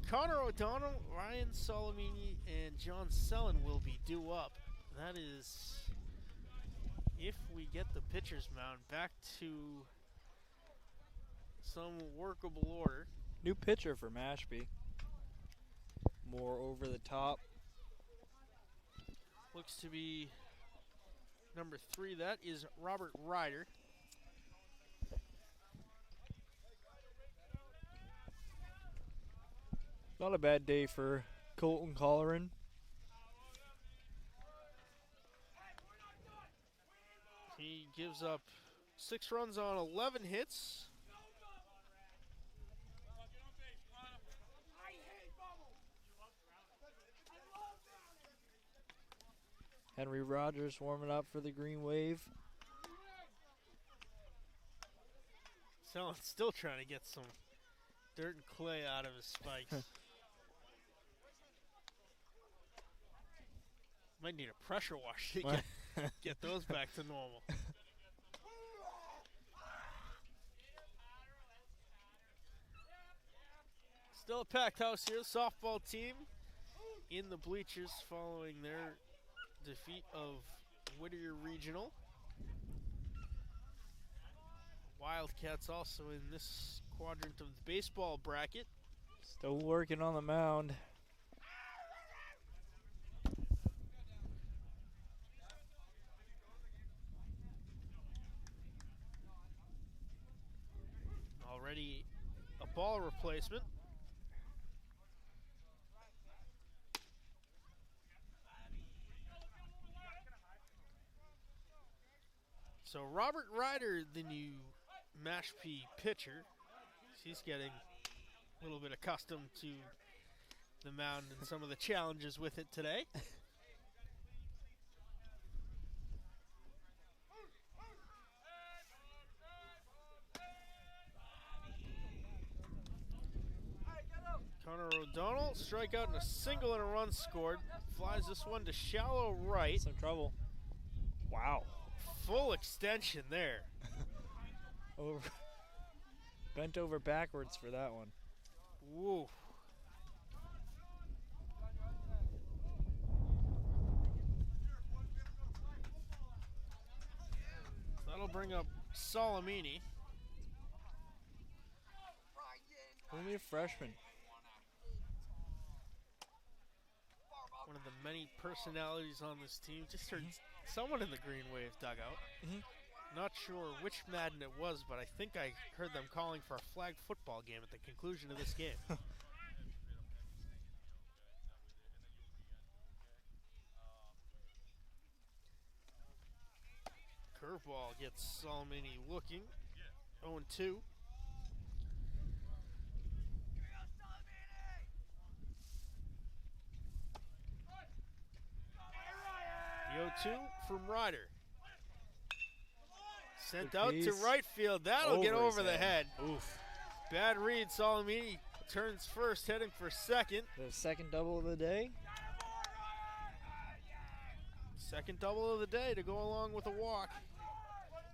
Connor O'Donnell, Ryan Solomini, and John Selin will be due up. That is if we get the pitcher's mound back to some workable order. New pitcher for Mashpee. More over the top. Looks to be number 3. That is Robert Ryder. Not a bad day for Colton Colleran. He gives up 6 runs on 11 hits. Henry Rogers warming up for the Green Wave. Sellen's still trying to get some dirt and clay out of his spikes. Might need a pressure wash to get those back to normal. Still a packed house here. Softball team in the bleachers following their defeat of Whittier Regional. Wildcats also in this quadrant of the baseball bracket. Still working on the mound. Already a ball replacement. So Robert Ryder, the new Mashpee pitcher, he's getting a little bit accustomed to the mound and some of the challenges with it today. Connor O'Donnell, strikeout and a single and a run scored. Flies this one to shallow right. Some trouble. Wow. Full extension there. Bent over backwards for that one. Woo. That'll bring up Salamini. Only a freshman. One of the many personalities on this team. Just heard someone in the Green Wave dugout. Not sure which Madden it was, but I think I heard them calling for a flag football game at the conclusion of this game. Curveball gets Salamini looking. 0-2. The 0-2 from Ryder. Sent Good out piece. to right field. That'll get Over over his the head. head. Oof. Bad read. Salamini turns first, heading for second. The second double of the day. Second double of the day to go along with a walk.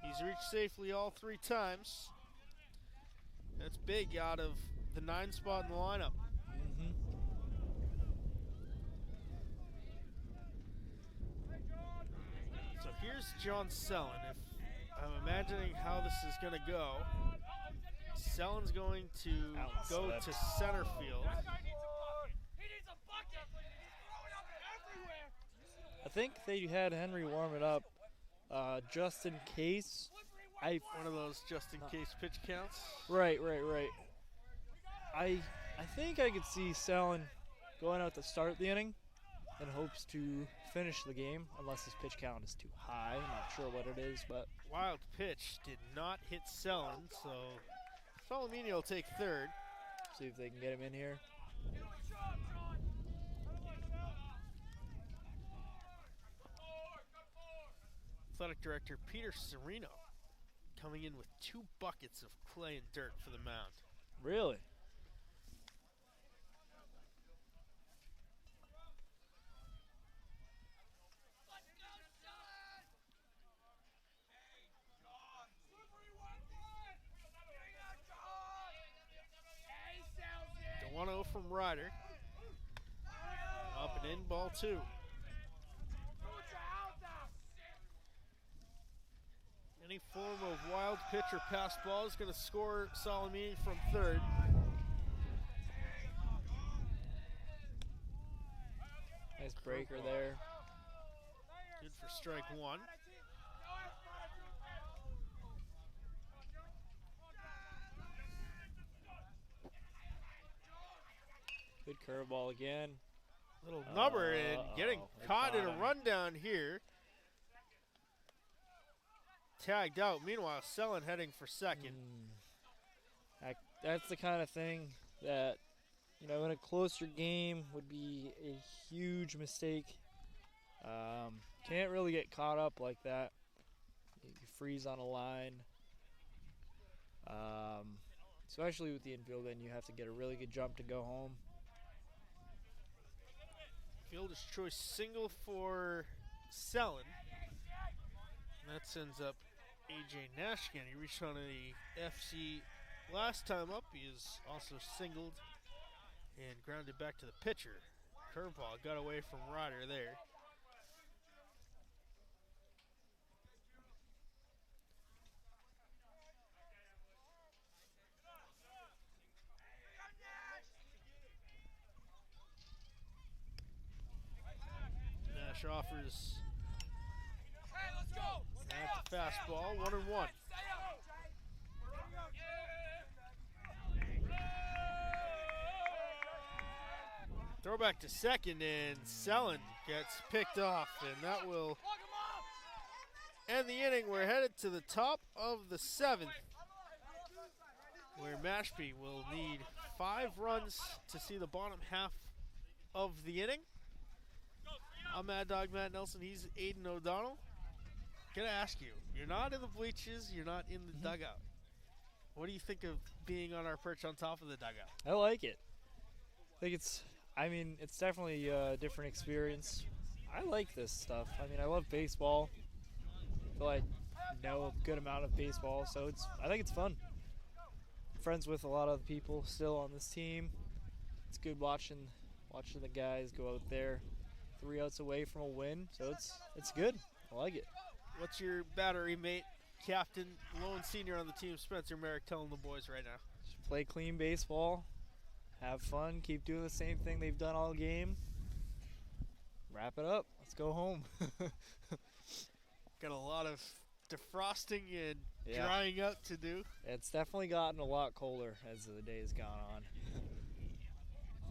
He's reached safely all 3 times. That's big out of the 9 spot in the lineup. So here's John Sellon. If I'm imagining how this is going to go, Sellon's going to go to center field. I think they had Henry warm it up just in case. One of those just in case pitch counts. Right. I think I could see Sellon going out to start the inning in hopes to finish the game, unless his pitch count is too high. I'm not sure what it is, but Wild pitch did not hit Sellon, so Salamini will take third. see if they can get him in here. Athletic director Peter Sereno coming in with 2 buckets of clay and dirt for the mound. Really? The 1-0 from Ryder. Up and in, ball 2. Any form of wild pitch or pass ball is going to score Salamini from third. Nice breaker there. Good for strike 1. Good curveball again. Little number and getting they caught in caught a him. rundown here. Tagged out. Meanwhile, Sellon heading for second. That's the kind of thing that, in a closer game would be a huge mistake. Can't really get caught up like that. You freeze on a line. Especially with the infield, then you have to get a really good jump to go home. Fielder's choice single for Sellon. And that sends up A.J. Nash again. He reached on a FC last time up. He is also singled and grounded back to the pitcher. Curveball got away from Ryder there. Nash offers at the fastball, 1-1. Throwback to second, and Sellon gets picked off, and that will end the inning. We're headed to the top of the 7th, where Mashpee will need 5 runs to see the bottom half of the inning. I'm Mad Dog Matt Nelson. He's Aiden O'Donnell. Gonna ask you, you're not in the bleachers, you're not in the dugout. What do you think of being on our perch on top of the dugout? I like it. It's definitely a different experience. I like this stuff. I love baseball. I feel like I know a good amount of baseball, so I think it's fun. I'm friends with a lot of people still on this team. It's good watching the guys go out there 3 outs away from a win, so it's good. I like it. What's your battery mate, captain, lone senior on the team, Spencer Merrick, telling the boys right now? Just play clean baseball, have fun, keep doing the same thing they've done all game. Wrap it up. Let's go home. Got a lot of defrosting and Yeah. drying out to do. It's definitely gotten a lot colder as the day's gone on.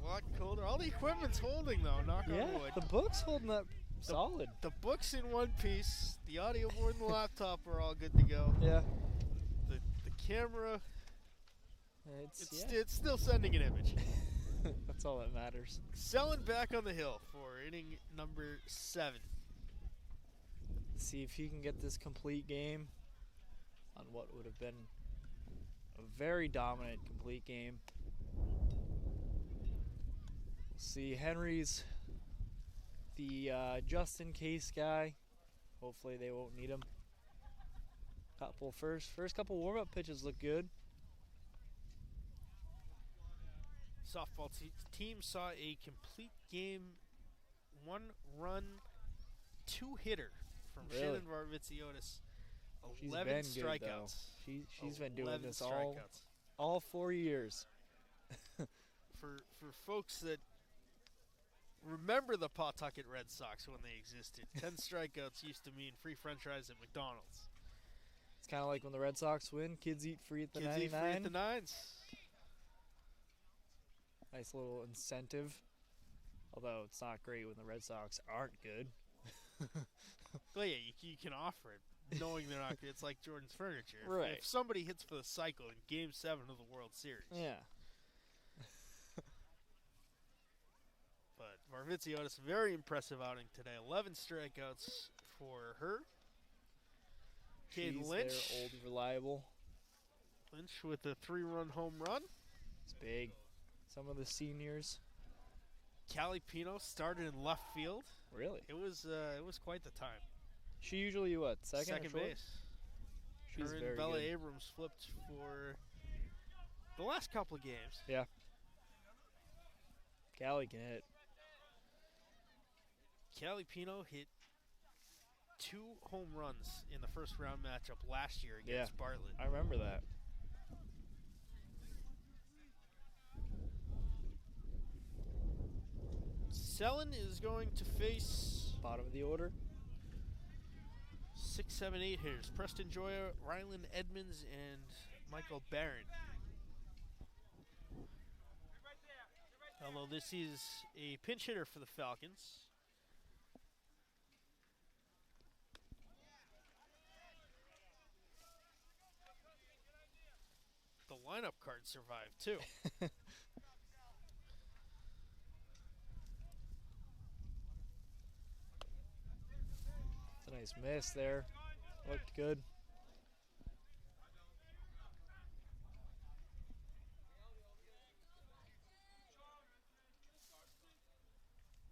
A lot colder. All the equipment's holding though, knock on wood. The book's holding up solid. The book's in one piece. The audio board and the laptop are all good to go. Yeah. The camera, It's it's still sending an image. That's all that matters. Selling back on the hill for inning number 7. See if he can get this complete game on what would have been a very dominant complete game. We'll see. Henry's the just-in-case guy. Hopefully they won't need him. First couple warm-up pitches look good. Softball team saw a complete game, 1-run, 2-hitter from Really? Shannon Varvitsiotis. She's 11 been strikeouts. good, though. She's been doing 11 this strikeouts. all 4 years. For folks that remember the Pawtucket Red Sox when they existed, 10 strikeouts used to mean free french fries at McDonald's. It's kind of like when the Red Sox win, kids eat free at the Kids 99. eat free at the nines. Nice little incentive. Although it's not great when the Red Sox aren't good. Well, yeah, you can offer it, knowing they're not good. It's like Jordan's Furniture. Right. If somebody hits for the cycle in Game 7 of the World Series. Yeah. But Varvitsiotis, very impressive outing today. 11 strikeouts for her. Cade She's Lynch. their old reliable. Lynch with a 3-run home run. It's big. Some of the seniors. Callie Pino started in left field. Really? It was quite the time. She usually what? Second or short? base. She's Her and very Bella good. Abrams flipped for the last couple of games. Yeah. Callie can hit. Callie Pino hit 2 home runs in the first round matchup last year against Bartlett. I remember that. Sellen is going to face Bottom of the order. 6, 7, 8 hitters. Preston Joya, Rylan Edmonds, and Michael Barron. Although this is a pinch hitter for the Falcons. The lineup card survived too. It's a nice miss there. Looked good.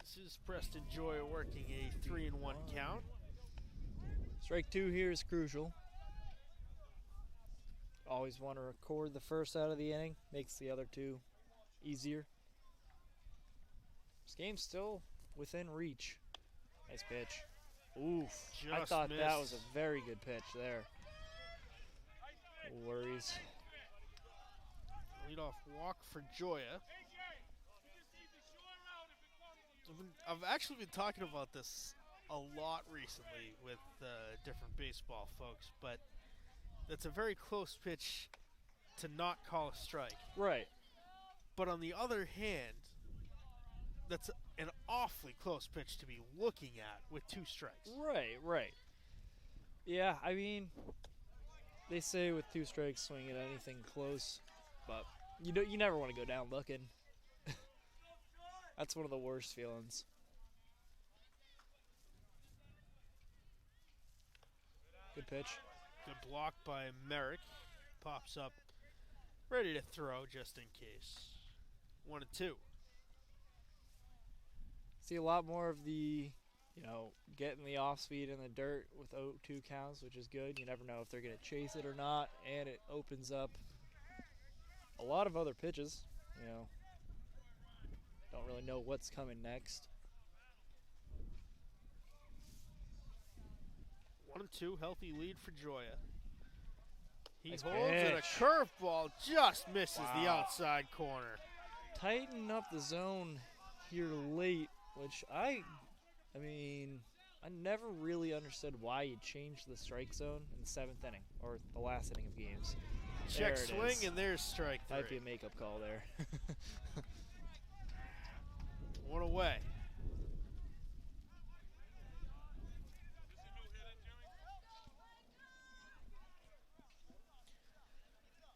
This is Preston Joya working a 3-1 count. Strike 2 here is crucial. Always want to record the first out of the inning. Makes the other 2 easier. This game's still within reach. Nice pitch. Oof. I Just thought that missed. was a very good pitch there. No worries. Leadoff walk for Joya. I've actually been talking about this a lot recently with different baseball folks, but that's a very close pitch to not call a strike. Right. But on the other hand, that's an awfully close pitch to be looking at with 2 strikes. Right. Yeah, I mean, they say with 2 strikes, swing at anything close, but you never want to go down looking. That's one of the worst feelings. Good pitch. Good block by Merrick. Pops up, ready to throw just in case. 1-2. See a lot more of the, getting the off speed in the dirt with 0-2 counts, which is good. You never know if they're going to chase it or not, and it opens up a lot of other pitches. Don't really know what's coming next. 1-2, healthy lead for Joya. He Nice holds it. pitch. A curveball just misses the Wow. outside corner. Tighten up the zone here late, which I never really understood why you changed the strike zone in the 7th inning, or the last inning of games. Check There it swing, is. and there's strike three. Might be a makeup call there. One away.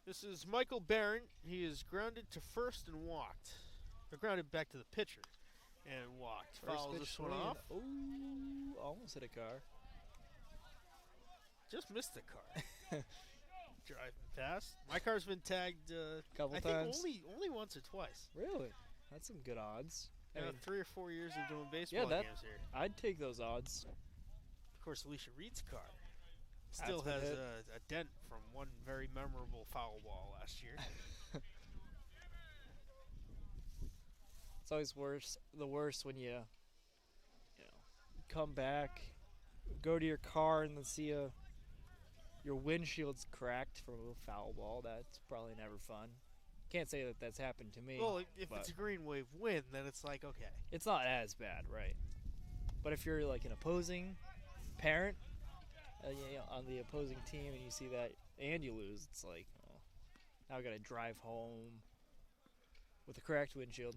This is Michael Barron. He is grounded to first and walked. Or grounded back to the pitcher and walked. Fouls this one off. Ooh, almost hit a car. Just missed the car. Driving past. My car's been tagged Couple I times. think only once or twice. Really? That's some good odds. I mean, 3 or 4 years of doing baseball that- games here. I'd take those odds. Of course, Alicia Reed's car still That's has been a dent from one very memorable foul ball last year. It's always the worst when you come back, go to your car, and then see your windshield's cracked from a foul ball. That's probably never fun. Can't say that that's happened to me. Well, if but it's a green wave win, then it's like, okay. it's not as bad, right? But if you're like an opposing parent on the opposing team and you see that and you lose, it's like, oh, now I got to drive home with a cracked windshield.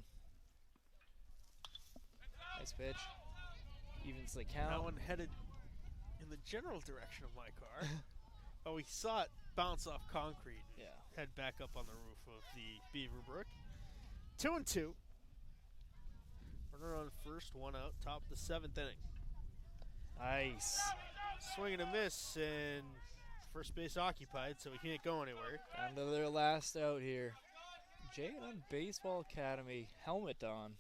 Nice pitch. Evens the count. That one headed in the general direction of my car. Oh, we saw it bounce off concrete and Yeah. head back up on the roof of the Beaverbrook. 2-2. Runner on first, one out, top of the 7th inning. Nice. Swing and a miss, and first base occupied, so we can't go anywhere. Down to their last out here. J&M Baseball Academy helmet on.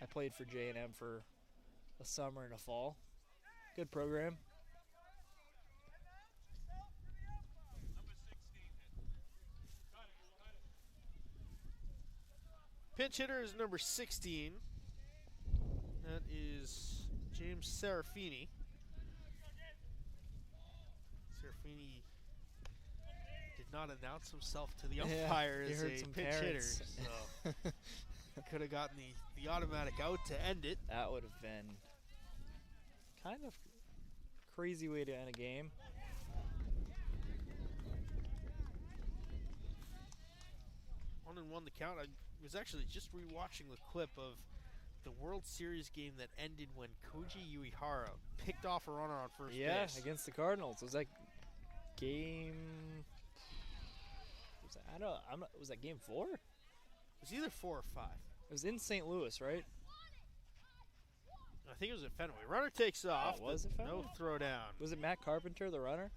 I played for J&M for a summer and a fall. Good program. Pinch hitter is number 16. That is James Serafini. Serafini did not announce himself to the Yeah, umpire he as heard a some pinch hitter, parents. so could have gotten the automatic out to end it. That would have been kind of crazy way to end a game. One and one the count. I was actually just rewatching the clip of the World Series game that ended when Koji Uehara picked off a runner on first Yeah, base. against the Cardinals. Was that game? Was that game 4? It was either 4 or 5. It was in St. Louis, right? I think it was at Fenway. Runner takes off. was but it no Fenway? throw down. Was it Matt Carpenter, the runner?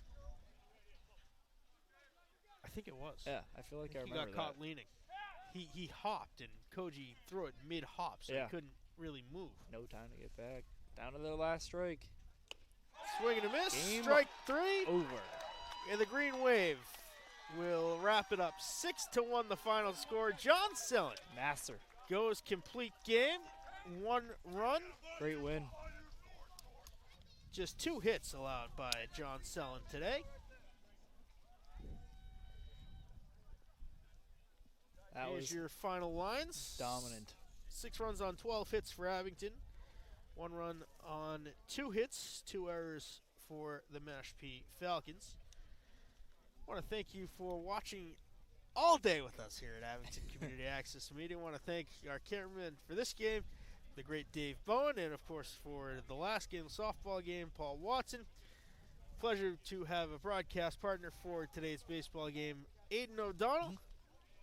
I think it was. Yeah, I feel like I He remember got caught that. leaning. He hopped, and Koji threw it mid-hop, so Yeah. he couldn't really move. No time to get back. Down to their last strike. Swing and a miss. Game Strike 3. Over. And the Green Wave will wrap it up. 6-1 the final score. John Sellen Master. goes complete game. 1 run. Great win. Just 2 hits allowed by John Sellen today. That Here's was your final lines. dominant. 6 runs on 12 hits for Abington. 1 run on 2 hits, 2 errors for the Mashpee Falcons. I want to thank you for watching all day with us here at Abington Community Access Media. I want to thank our cameraman for this game, the great Dave Bowen, and of course for the last game, the softball game, Paul Watson. Pleasure to have a broadcast partner for today's baseball game, Aiden O'Donnell.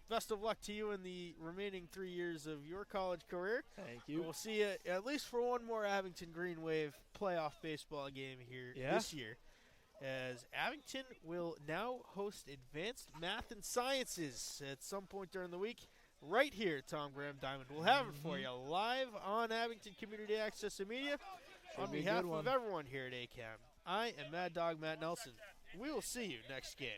best of luck to you in the remaining 3 years of your college career. Thank you. We'll see you at least for one more Abington Green Wave playoff baseball game here this year, as Abington will now host Advanced Math and Sciences at some point during the week right here at Tom Graham Diamond. We'll have it for you live on Abington Community Access and Media. On behalf of everyone here at ACAM, I am Mad Dog Matt Nelson. We will see you next game.